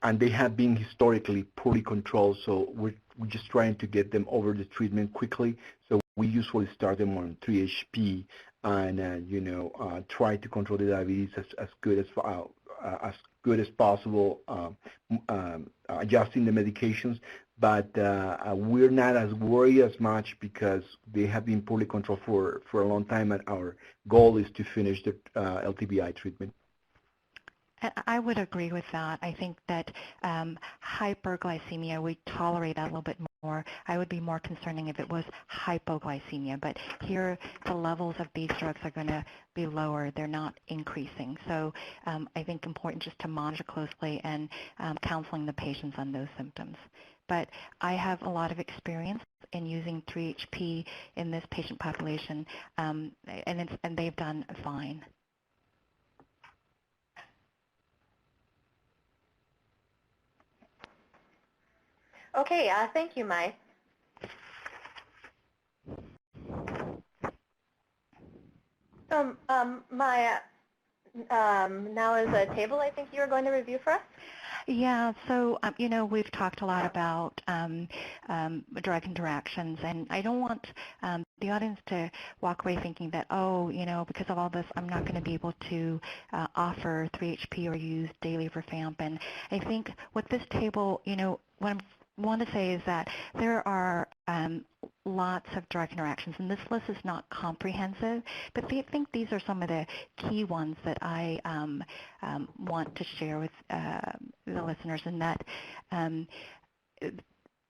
and they have been historically poorly controlled, so we're just trying to get them over the treatment quickly. So we usually start them on 3-HP and try to control the diabetes as good as possible, adjusting the medications. But we're not as worried as much because they have been poorly controlled for a long time, and our goal is to finish the LTBI treatment. I would agree with that. I think that hyperglycemia, we tolerate that a little bit more. I would be more concerning if it was hypoglycemia, but here the levels of these drugs are going to be lower. They're not increasing. So I think important just to monitor closely and counseling the patients on those symptoms. But I have a lot of experience in using 3-HP in this patient population, and they've done fine. Okay, thank you, Mai. Maya, now is a table I think you were going to review for us. Yeah, so, we've talked a lot about drug interactions, and I don't want the audience to walk away thinking that, because of all this, I'm not going to be able to offer 3-HP or use daily rifampin. I think what this table, what I want to say is that there are lots of drug interactions, and this list is not comprehensive, but I think these are some of the key ones that I want to share with the listeners, and that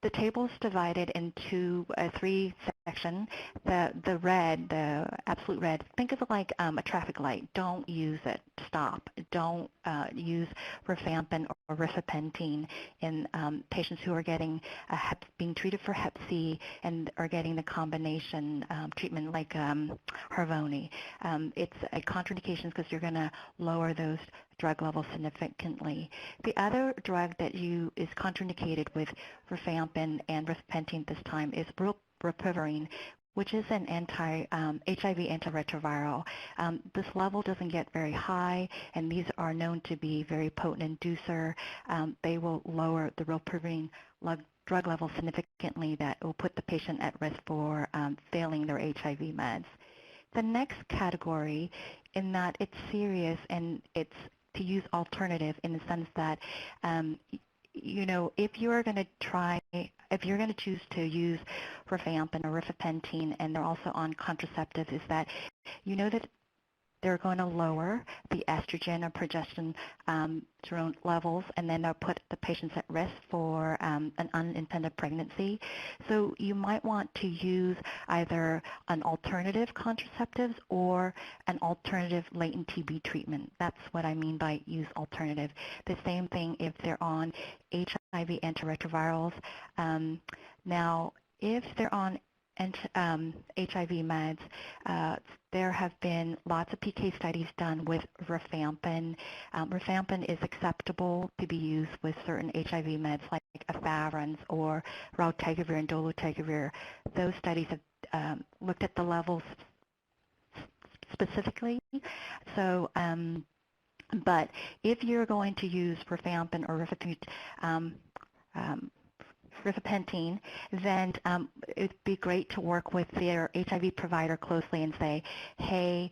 the table is divided into three sections. The red, the absolute red, think of it like a traffic light. Don't use it. Stop. Don't use rifampin or rifapentine in patients who are getting being treated for Hep C and are getting the combination treatment like Harvoni. It's a contraindication because you're going to lower those drug levels significantly. The other drug that is contraindicated with rifampin and rifapentine this time is rilpivirine, which is an HIV antiretroviral. This level doesn't get very high, and these are known to be very potent inducer. They will lower the rilpivirine drug level significantly that will put the patient at risk for failing their HIV meds. The next category, in that it's serious and it's to use alternative in the sense that, if you're going to choose to use rifampin or rifapentine and they're also on contraceptives, is that that they're going to lower the estrogen or progesterone levels, and then they'll put the patients at risk for an unintended pregnancy. So you might want to use either an alternative contraceptives or an alternative latent TB treatment. That's what I mean by use alternative. The same thing if they're on HIV antiretrovirals. Now, if they're on HIV meds, there have been lots of PK studies done with rifampin. Rifampin is acceptable to be used with certain HIV meds like efavirenz or raltegravir and dolutegravir. Those studies have looked at the levels specifically. So, but if you're going to use rifampin or rifapentine, then it'd be great to work with their HIV provider closely and say, hey,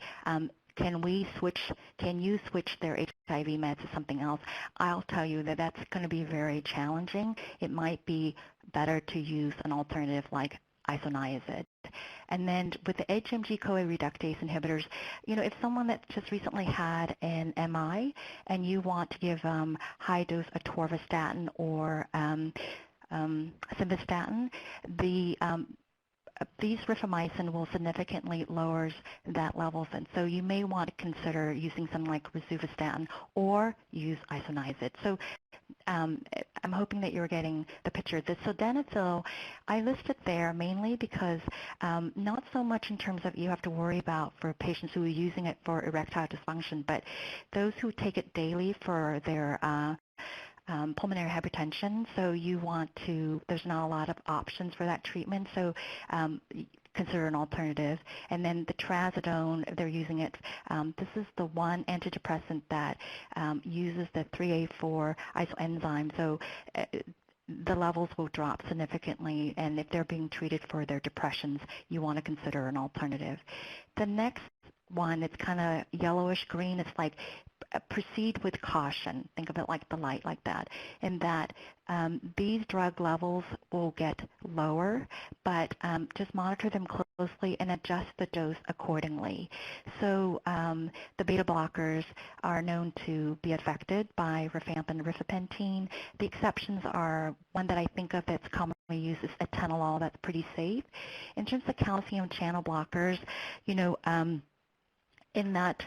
can you switch their HIV meds to something else? I'll tell you that that's going to be very challenging. It might be better to use an alternative like isoniazid. And then with the HMG-CoA reductase inhibitors, if someone that just recently had an MI and you want to give high-dose atorvastatin or simvastatin, these rifamycin will significantly lower that levels, and so you may want to consider using something like rosuvastatin or use isoniazid. So I'm hoping that you're getting the picture. The sildenafil, I listed there mainly because not so much in terms of you have to worry about for patients who are using it for erectile dysfunction, but those who take it daily for their pulmonary hypertension, so there's not a lot of options for that treatment, so consider an alternative. And then the trazodone, they're using it, this is the one antidepressant that uses the 3A4 isoenzyme, so the levels will drop significantly, and if they're being treated for their depressions, you want to consider an alternative. The next one, it's kind of yellowish green. It's like proceed with caution. Think of it like the light, like that. In that these drug levels will get lower, but just monitor them closely and adjust the dose accordingly. So the beta blockers are known to be affected by rifampin and rifapentine. The exceptions are, one that I think of that's commonly used is atenolol. That's pretty safe. In terms of calcium channel blockers, in that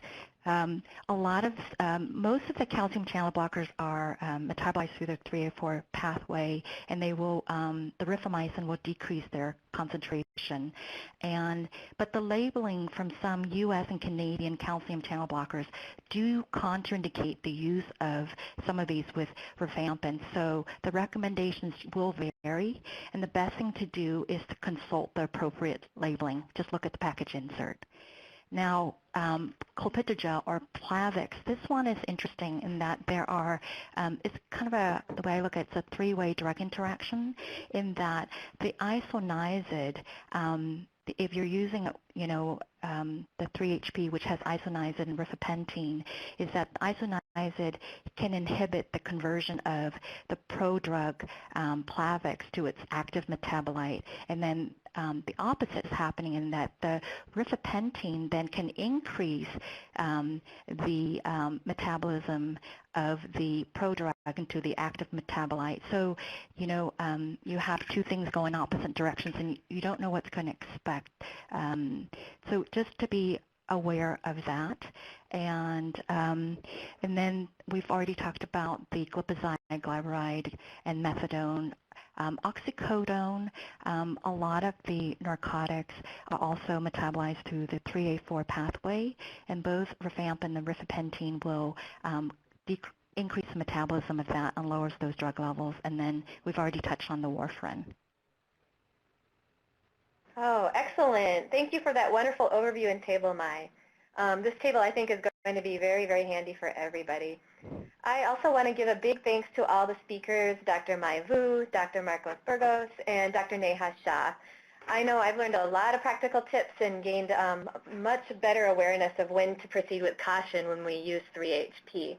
most of the calcium channel blockers are metabolized through the 3A4 pathway, and they will, the rifamycin will decrease their concentration. But the labeling from some U.S. and Canadian calcium channel blockers do contraindicate the use of some of these with rifampin. So the recommendations will vary, and the best thing to do is to consult the appropriate labeling. Just look at the package insert. Now, clopidogrel or Plavix, this one is interesting in that there are, it's kind of the way I look at it, it's a three-way drug interaction in that the isoniazid, if you're using, the 3-HP, which has isoniazid and rifapentine, is that isoniazid can inhibit the conversion of the prodrug Plavix to its active metabolite, and then the opposite is happening in that the rifapentine then can increase the metabolism of the prodrug into the active metabolite. So, you have two things going opposite directions, and you don't know what's going to expect. So just to be aware of that. And then we've already talked about the glipizide, glyburide, and methadone. Oxycodone, a lot of the narcotics are also metabolized through the 3A4 pathway, and both rifampin and rifapentine will increase the metabolism of that and lowers those drug levels. And then we've already touched on the warfarin. Oh, excellent. Thank you for that wonderful overview and table, Mai. This table, I think, is going to be very, very handy for everybody. I also want to give a big thanks to all the speakers, Dr. Mai Vu, Dr. Marcos Burgos, and Dr. Neha Shah. I know I've learned a lot of practical tips and gained much better awareness of when to proceed with caution when we use 3HP.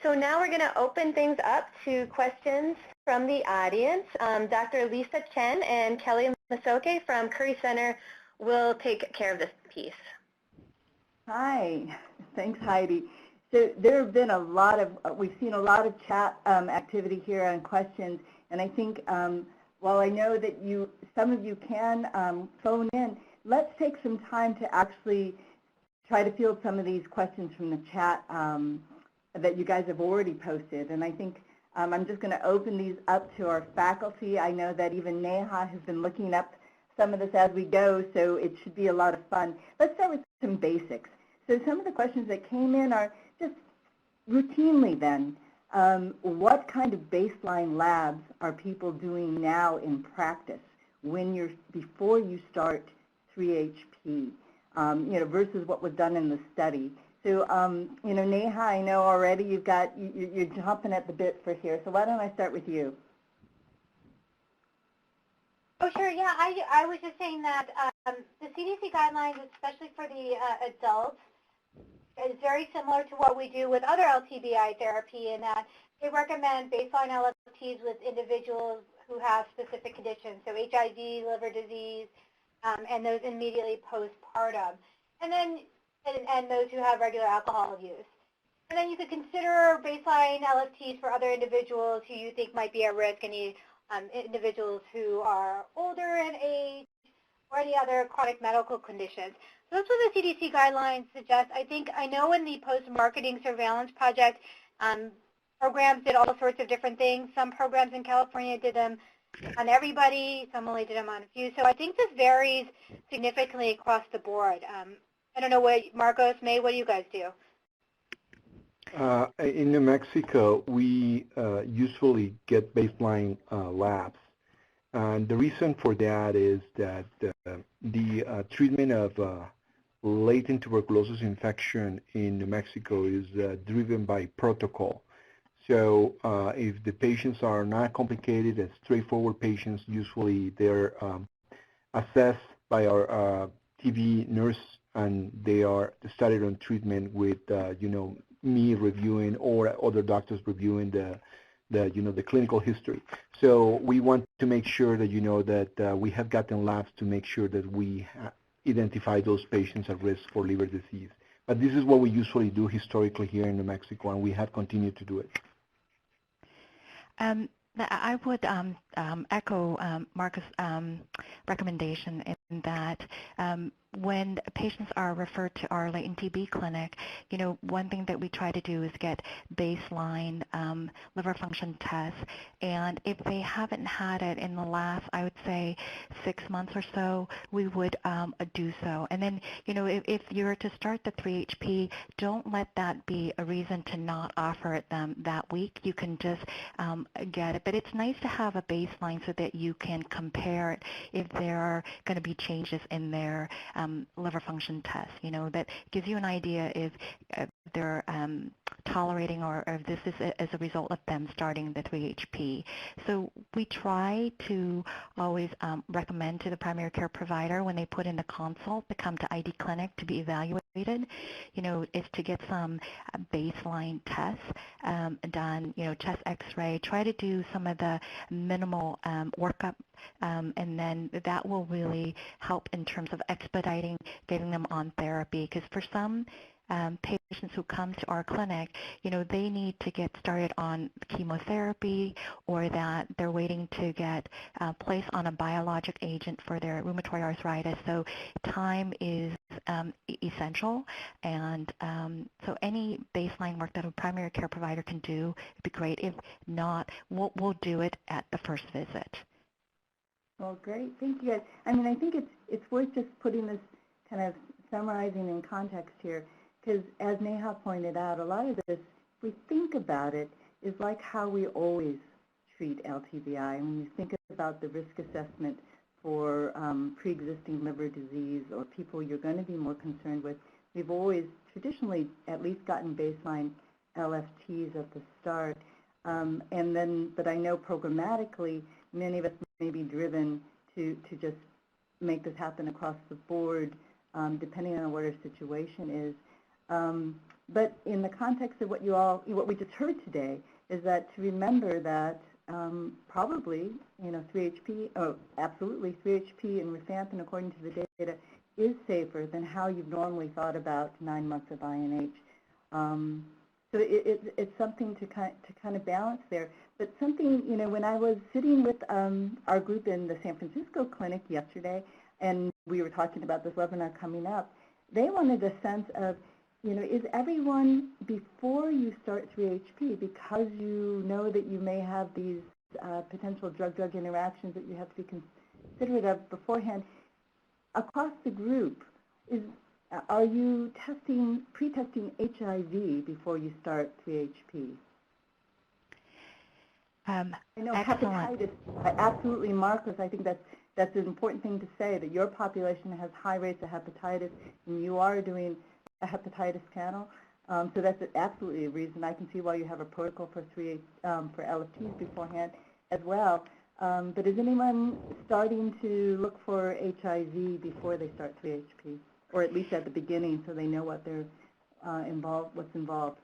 So now we're going to open things up to questions from the audience. Dr. Lisa Chen and Kelly Masoke from Curry Center will take care of this piece. Hi. Thanks, Heidi. So there have been we've seen a lot of chat activity here on questions, and I think while I know that some of you can phone in, let's take some time to actually try to field some of these questions from the chat that you guys have already posted. And I think I'm just going to open these up to our faculty. I know that even Neha has been looking up some of this as we go, so it should be a lot of fun. Let's start with some basics. So some of the questions that came in are just routinely then, what kind of baseline labs are people doing now in practice before you start 3HP, versus what was done in the study? So, Neha, I know already you're jumping at the bit for here. So why don't I start with you? Oh, sure. Yeah, I was just saying that the CDC guidelines, especially for the adults, is very similar to what we do with other LTBI therapy in that they recommend baseline LFTs with individuals who have specific conditions, so HIV, liver disease, and those immediately postpartum, and then and those who have regular alcohol use. And then you could consider baseline LFTs for other individuals who you think might be at risk, any individuals who are older in age or any other chronic medical conditions. So that's what the CDC guidelines suggest. I know in the post-marketing surveillance project, programs did all sorts of different things. Some programs in California did them on everybody, some only did them on a few. So I think this varies significantly across the board. I don't know what, Marcos, May, what do you guys do? In New Mexico, we usually get baseline labs. And the reason for that is that the treatment of latent tuberculosis infection in New Mexico is driven by protocol. So if the patients are not complicated and straightforward patients, usually they're assessed by our TB nurse, and they are started on treatment with, me reviewing or other doctors reviewing the clinical history. So we want to make sure that, that we have gotten labs to make sure that we identify those patients at risk for liver disease. But this is what we usually do historically here in New Mexico, and we have continued to do it. I would echo Marcus' recommendation in that when patients are referred to our latent TB clinic, one thing that we try to do is get baseline liver function tests, and if they haven't had it in the last, I would say, 6 months or so, we would do so. And then, if you're to start the 3HP, don't let that be a reason to not offer it them that week. You can just get it. But it's nice to have a baseline so that you can compare it if there are going to be changes in their liver function test, that gives you an idea if they're tolerating or if this is as a result of them starting the 3HP. So we try to always recommend to the primary care provider when they put in the consult to come to ID Clinic to be evaluated, is to get some baseline tests done, chest x-ray, try to do some of the minimal workup, and then that will really help in terms of expediting getting them on therapy, because for some patients who come to our clinic, they need to get started on chemotherapy, or that they're waiting to get placed on a biologic agent for their rheumatoid arthritis. So time is essential, and so any baseline work that a primary care provider can do would be great. If not, we'll do it at the first visit. Well, great. Thank you guys. I mean, I think it's worth just putting this kind of summarizing in context here, because as Neha pointed out, a lot of this, if we think about it, is like how we always treat LTBI. When you think about the risk assessment for pre-existing liver disease or people you're going to be more concerned with, we've always traditionally at least gotten baseline LFTs at the start. But I know programmatically, many of us may be driven to just make this happen across the board, depending on what our situation is. But in the context of what we just heard today, is that to remember that probably, 3HP, absolutely 3HP and rifampin, according to the data, is safer than how you've normally thought about 9 months of INH. So it's something to kind of balance there. But something, when I was sitting with our group in the San Francisco clinic yesterday, and we were talking about this webinar coming up, they wanted a sense of, is everyone, before you start 3HP, because you know that you may have these potential drug-drug interactions that you have to be considerate of beforehand, across the group, are you pre-testing HIV before you start 3HP? I know hepatitis, absolutely, Marcos, I think that's an important thing to say, that your population has high rates of hepatitis, and you are doing a hepatitis panel. So that's absolutely a reason. I can see why you have a protocol for LFTs beforehand as well. But is anyone starting to look for HIV before they start 3HP, or at least at the beginning, so they know what they're what's involved?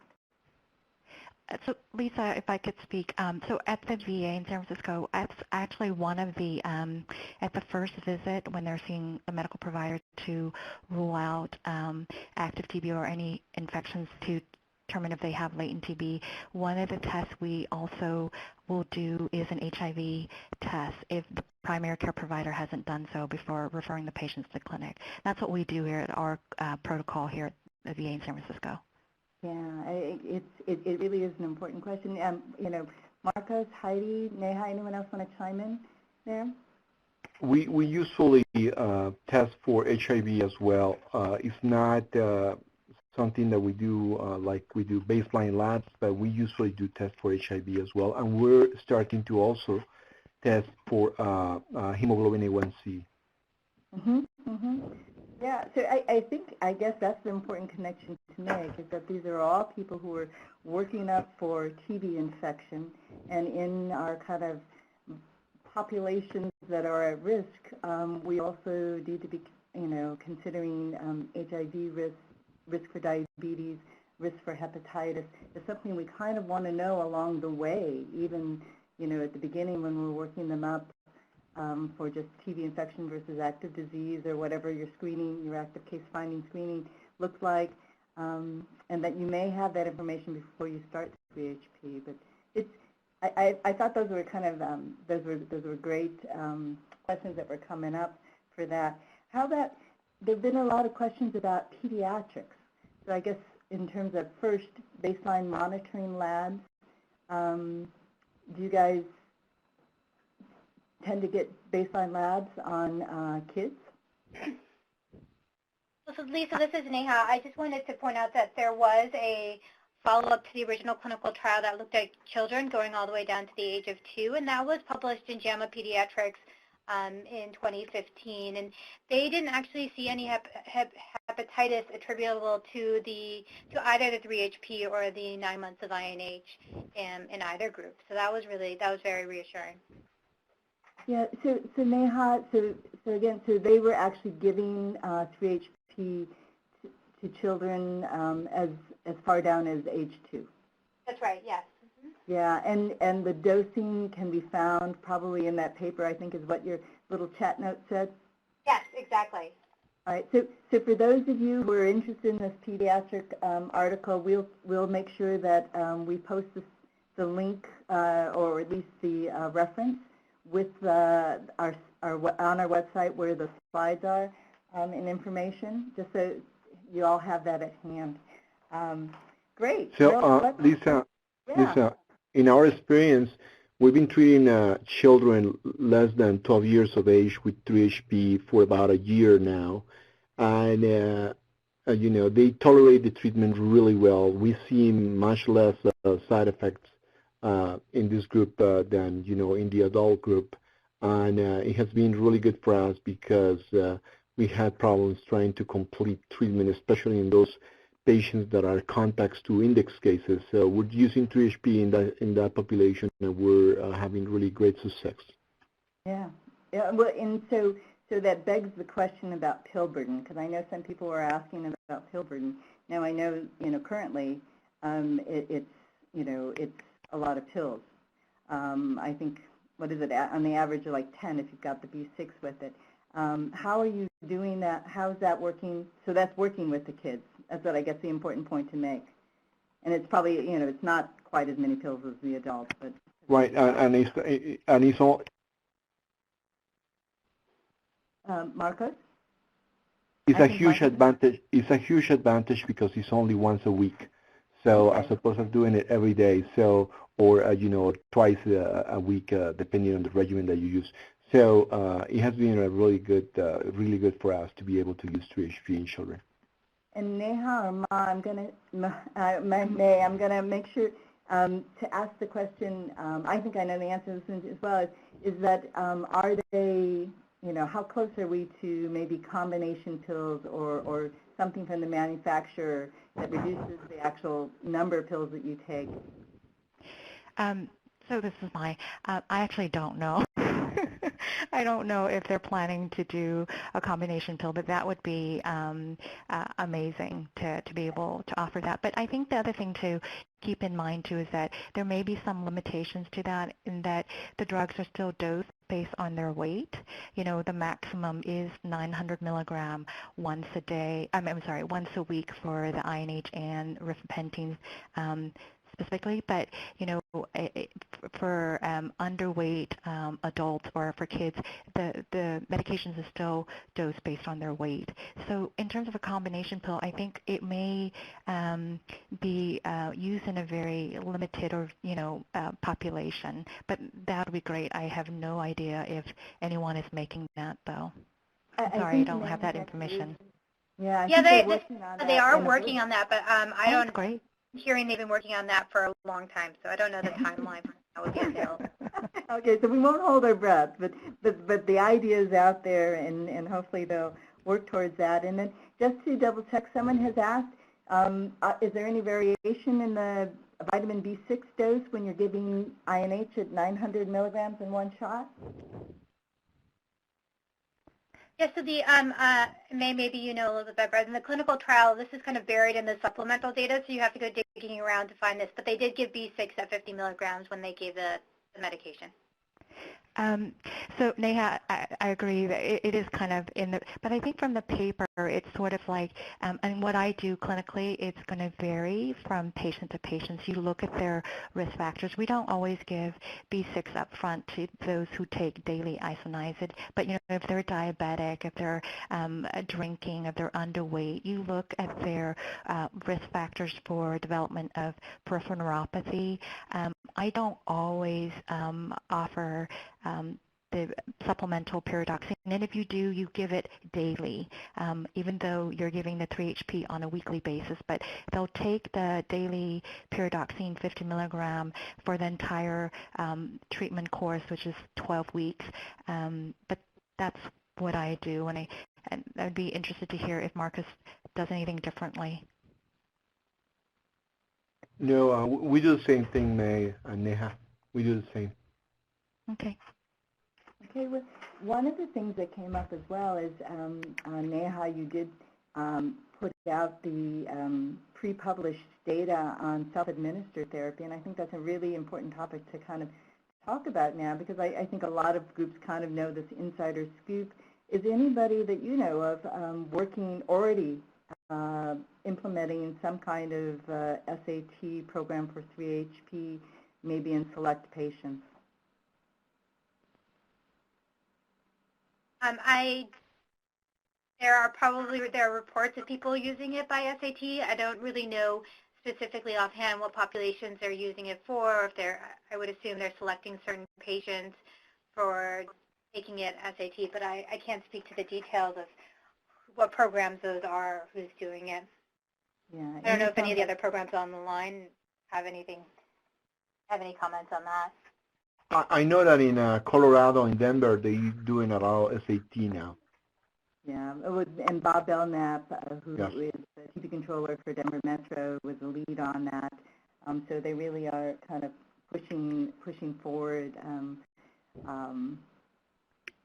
So, Lisa, if I could speak, so at the VA in San Francisco, that's actually one of the, at the first visit when they're seeing a medical provider to rule out active TB or any infections to determine if they have latent TB, one of the tests we also will do is an HIV test if the primary care provider hasn't done so before referring the patients to the clinic. That's what we do here at our protocol here at the VA in San Francisco. Yeah, it really is an important question. Marcos, Heidi, Neha, anyone else want to chime in there? We usually test for HIV as well. It's not something that we do like we do baseline labs, but we usually do test for HIV as well, and we're starting to also test for hemoglobin A1C. Yeah, so I guess that's the important connection to make, is that these are all people who are working up for TB infection, and in our kind of populations that are at risk, we also need to be, considering HIV risk for diabetes, risk for hepatitis. It's something we kind of want to know along the way, even, at the beginning when we're working them up. For just TB infection versus active disease, or whatever your screening, your active case finding screening looks like, and that you may have that information before you start 3HP. But I thought those were kind of those were great questions that were coming up for that. How about, there've been a lot of questions about pediatrics. So I guess in terms of first baseline monitoring labs, do you guys tend to get baseline labs on kids? So Lisa, this is Neha. I just wanted to point out that there was a follow-up to the original clinical trial that looked at children going all the way down to the age of 2, and that was published in JAMA Pediatrics in 2015, and they didn't actually see any hepatitis attributable to either the 3-HP or the 9 months of INH in either group. So that was very reassuring. Yeah. So Neha, so they were actually giving 3-HP to children as far down as age 2. That's right. Yes. Yeah, and the dosing can be found probably in that paper, I think is what your little chat note said? Yes, exactly. All right, so for those of you who are interested in this pediatric article, we'll make sure that we post the link or at least the reference with on our website where the slides are and information, just so you all have that at hand. Great. So Lisa, yeah. Lisa, in our experience, we've been treating children less than 12 years of age with 3-HP for about a year now, and you know, they tolerate the treatment really well. We see much less side effects in this group than, you know, in the adult group, and it has been really good for us because we had problems trying to complete treatment, especially in those patients that are contacts to index cases. So we're using 3-HP in that population, and we're having really great success. Yeah. Well, and so that begs the question about pill burden, because I know some people were asking about pill burden. Now I know, you know, currently it's a lot of pills. I think, what is it, on the average of like 10 if you've got the B6 with it. How are you doing that? How's that working? So that's working with the kids. That's what I guess the important point to make. And it's probably, you know, it's not quite as many pills as the adults, but right, and it's all. Marcos? It's a huge advantage. It's a huge advantage because it's only once a week. So Okay. as opposed to doing it every day, so or you know, twice a week, depending on the regimen that you use. So it has been a really good for us to be able to use 3-HP in children. And Neha or Ma, I'm gonna make sure to ask the question. I think I know the answer to this as well. Is that are they, you know, how close are we to maybe combination pills or something from the manufacturer that reduces the actual number of pills that you take? So this is I actually don't know. I don't know if they're planning to do a combination pill, but that would be amazing to be able to offer that. But I think the other thing to keep in mind too is that there may be some limitations to that, in that the drugs are still dosed based on their weight. You know, the maximum is 900 milligram once a day. Once a week for the INH and Rifapentine specifically, but you know, for underweight adults or for kids, the medications are still dosed based on their weight. So in terms of a combination pill, I think it may be used in a very limited or population, but that would be great. I have no idea if anyone is making that though. Sorry, I don't have that information. Yeah, they are working on that, but I don't. Great. Hearing they've been working on that for a long time, so I don't know the timeline for how it would be available. Okay, so we won't hold our breath, but the idea is out there, and hopefully they'll work towards that. And then just to double check, someone has asked, is there any variation in the vitamin B6 dose when you're giving INH at 900 milligrams in one shot? Yeah, so the maybe you know a little bit better. In the clinical trial, this is kind of buried in the supplemental data, so you have to go digging around to find this. But they did give B6 at 50 milligrams when they gave the medication. So Neha, I agree that it is kind of in the, but I think from the paper, it's sort of like, and what I do clinically, it's going to vary from patient to patient. So you look at their risk factors. We don't always give B6 up front to those who take daily isoniazid, but you know, if they're diabetic, if they're drinking, if they're underweight, you look at their risk factors for development of peripheral neuropathy. I don't always offer the supplemental pyridoxine, and if you do, you give it daily, even though you're giving the 3-HP on a weekly basis. But they'll take the daily pyridoxine 50 milligram for the entire treatment course, which is 12 weeks. But that's what I do, and I'd be interested to hear if Marcus does anything differently. No, we do the same thing, May and Neha. We do the same. Okay. Okay, well, one of the things that came up as well is, Neha, you did put out the pre-published data on self-administered therapy, and I think that's a really important topic to kind of talk about now, because I think a lot of groups kind of know this insider scoop. Is anybody that you know of working already implementing some kind of SAT program for 3-HP, maybe in select patients? There are reports of people using it by SAT. I don't really know specifically offhand what populations they're using it for. Or I would assume they're selecting certain patients for taking it SAT, but I can't speak to the details of what programs those are, who's doing it. Yeah, I don't know if any of the other programs on the line have any comments on that. I know that in Colorado, in Denver, they're doing a lot of SAT now. Yeah, and Bob Belknap, who Yes. is the TV controller for Denver Metro, was the lead on that. So they really are kind of pushing forward.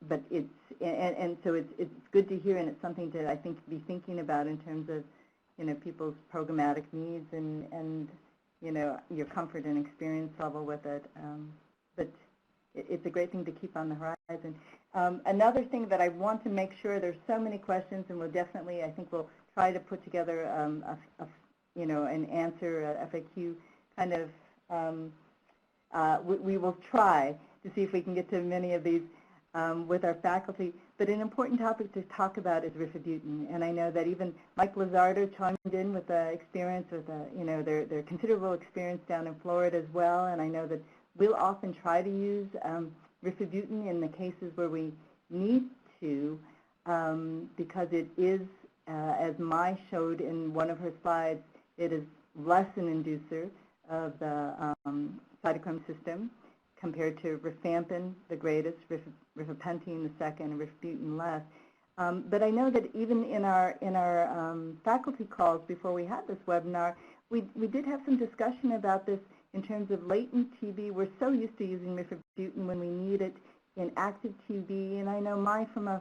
But so it's good to hear, and it's something to, I think, be thinking about in terms of, people's programmatic needs and your comfort and experience level with it. But it's a great thing to keep on the horizon. Another thing that I want to make sure, there's so many questions, and we'll definitely, I think we'll try to put together an answer, a FAQ kind of, we will try to see if we can get to many of these with our faculty. But an important topic to talk about is Rifapentine, and I know that even Mike Lizardo chimed in with the experience with their considerable experience down in Florida as well, and I know that we'll often try to use Rifapentine in the cases where we need to, because it is, as Mai showed in one of her slides, it is less an inducer of the cytochrome system compared to rifampin, the greatest, rifapentine, the second, and Rifapentine less. But I know that even in our faculty calls before we had this webinar, we did have some discussion about this in terms of latent TB. We're so used to using Rifapentine when we need it in active TB, and I know, Mai, from a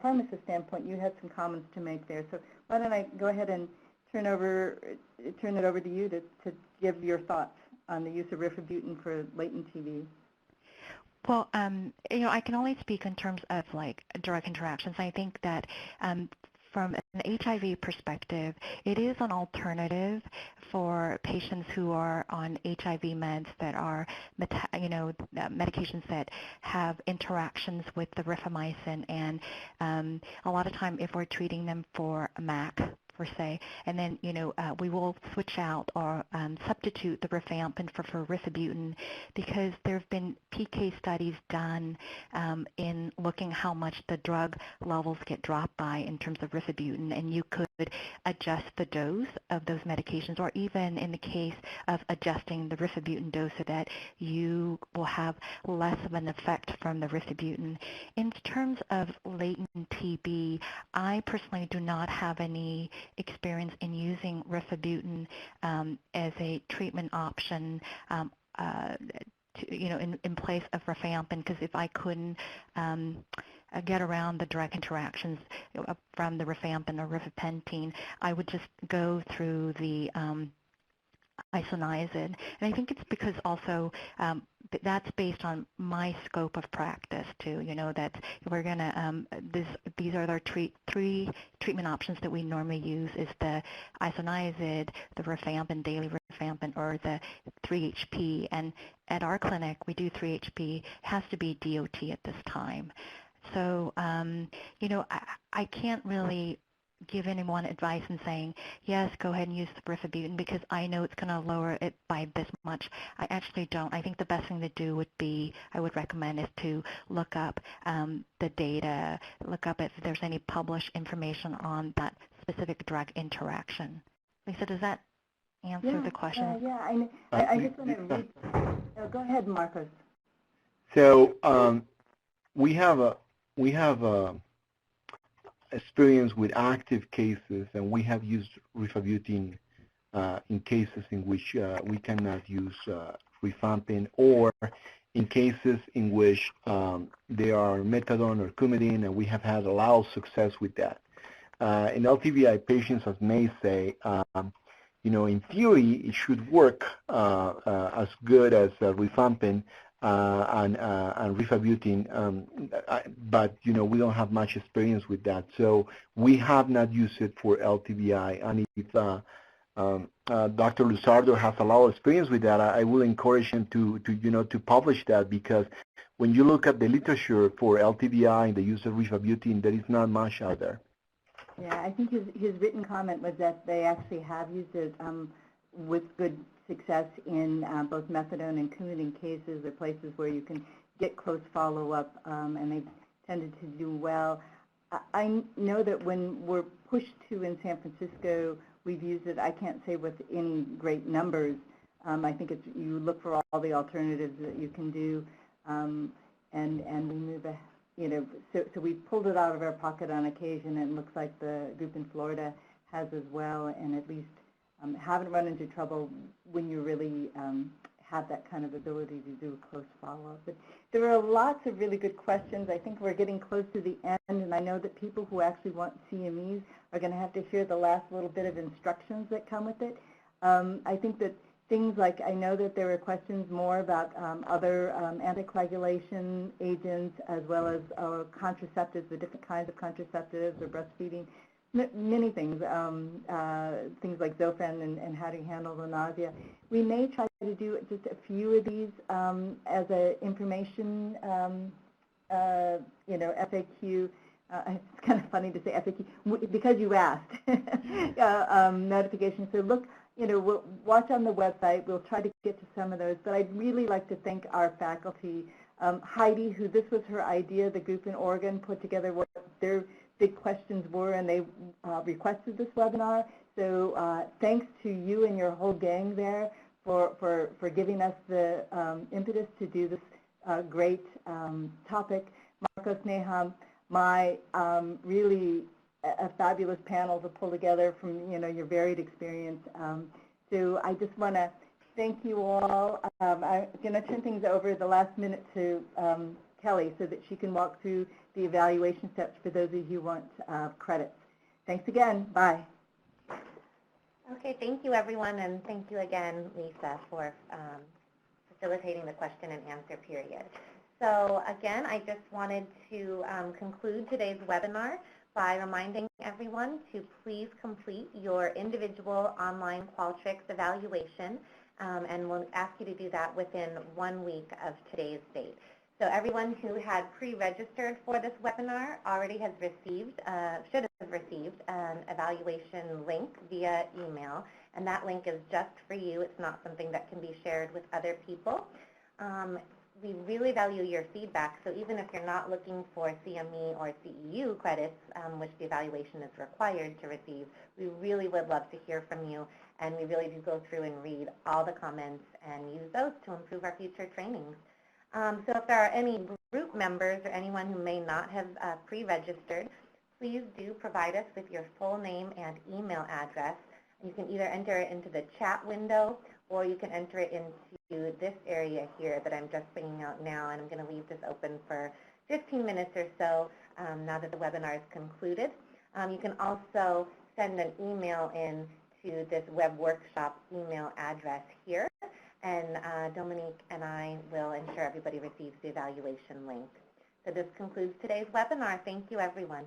pharmacist standpoint, you had some comments to make there. So why don't I go ahead and turn it over to you to give your thoughts on the use of Rifapentine for latent TB. Well, I can only speak in terms of like drug interactions. I think that from an HIV perspective, it is an alternative for patients who are on HIV meds that are, medications that have interactions with the rifamycin, and a lot of time if we're treating them for MAC, per se, and then we will switch out or substitute the rifampin for Rifapentine, because there have been PK studies done in looking how much the drug levels get dropped by in terms of Rifapentine, and you could adjust the dose of those medications, or even in the case of adjusting the Rifapentine dose so that you will have less of an effect from the Rifapentine. In terms of latent TB, I personally do not have any experience in using Rifapentine as a treatment option in place of rifampin, because if I couldn't get around the drug interactions from the rifampin or rifapentine, I would just go through the isoniazid. And I think it's because also that's based on my scope of practice too, that we're going to, these are our three treatment options that we normally use, is the isoniazid, the rifampin, daily rifampin, or the 3-HP. And at our clinic, we do 3-HP, has to be DOT at this time. So, I can't really give anyone advice in saying, yes, go ahead and use the Rifapentine because I know it's going to lower it by this much. I actually don't. I think the best thing to do would be, I would recommend, is to look up the data, look up if there's any published information on that specific drug interaction. Lisa, does that answer the question? Yeah. I just want to read. Go ahead, Marcos. So we have experience with active cases, and we have used Rifapentine in cases in which we cannot use Rifapentine, or in cases in which there are methadone or coumadin, and we have had a lot of success with that. In LTBI patients, as May say, in theory, it should work as good as Rifapentine and Rifapentine, but we don't have much experience with that, so we have not used it for LTBI. And if Dr. Luzardo has a lot of experience with that, I will encourage him to publish that, because when you look at the literature for LTBI and the use of Rifapentine, there is not much out there. Yeah, I think his written comment was that they actually have used it with good success in both methadone and coumadin cases, or places where you can get close follow-up, and they've tended to do well. I know that when we're pushed to in San Francisco, we've used it, I can't say with any great numbers. I think you look for all the alternatives that you can do, and we move ahead. So we pulled it out of our pocket on occasion, and it looks like the group in Florida has as well, and at least haven't run into trouble when you really have that kind of ability to do a close follow-up. But there are lots of really good questions. I think we're getting close to the end, and I know that people who actually want CMEs are going to have to hear the last little bit of instructions that come with it. I think that things like, I know that there were questions more about other anticoagulation agents, as well as contraceptives, the different kinds of contraceptives, or breastfeeding, many things, things like Zofran and how to handle the nausea. We may try to do just a few of these as an information, FAQ. It's kind of funny to say FAQ because you asked. Notification. So look, we'll watch on the website. We'll try to get to some of those. But I'd really like to thank our faculty. Heidi, who this was her idea, the group in Oregon put together what their big questions were, and they requested this webinar. So thanks to you and your whole gang there for giving us the impetus to do this great topic. Marcos, Neham, my really a fabulous panel to pull together from your varied experience. So I just want to thank you all. I'm going to turn things over the last minute to Kelly so that she can walk through the evaluation steps for those of you who want credits. Thanks again. Bye. Okay, thank you everyone, and thank you again, Lisa, for facilitating the question and answer period. So again, I just wanted to conclude today's webinar by reminding everyone to please complete your individual online Qualtrics evaluation, and we'll ask you to do that within 1 week of today's date. So everyone who had pre-registered for this webinar already has received, should have received an evaluation link via email, and that link is just for you. It's not something that can be shared with other people. We really value your feedback, so even if you're not looking for CME or CEU credits, which the evaluation is required to receive, we really would love to hear from you, and we really do go through and read all the comments and use those to improve our future trainings. So if there are any group members or anyone who may not have pre-registered, please do provide us with your full name and email address. You can either enter it into the chat window, or you can enter it into this area here that I'm just bringing out now, and I'm going to leave this open for 15 minutes or so now that the webinar is concluded. You can also send an email in to this web workshop email address here, and Dominique and I will ensure everybody receives the evaluation link. So this concludes today's webinar. Thank you, everyone.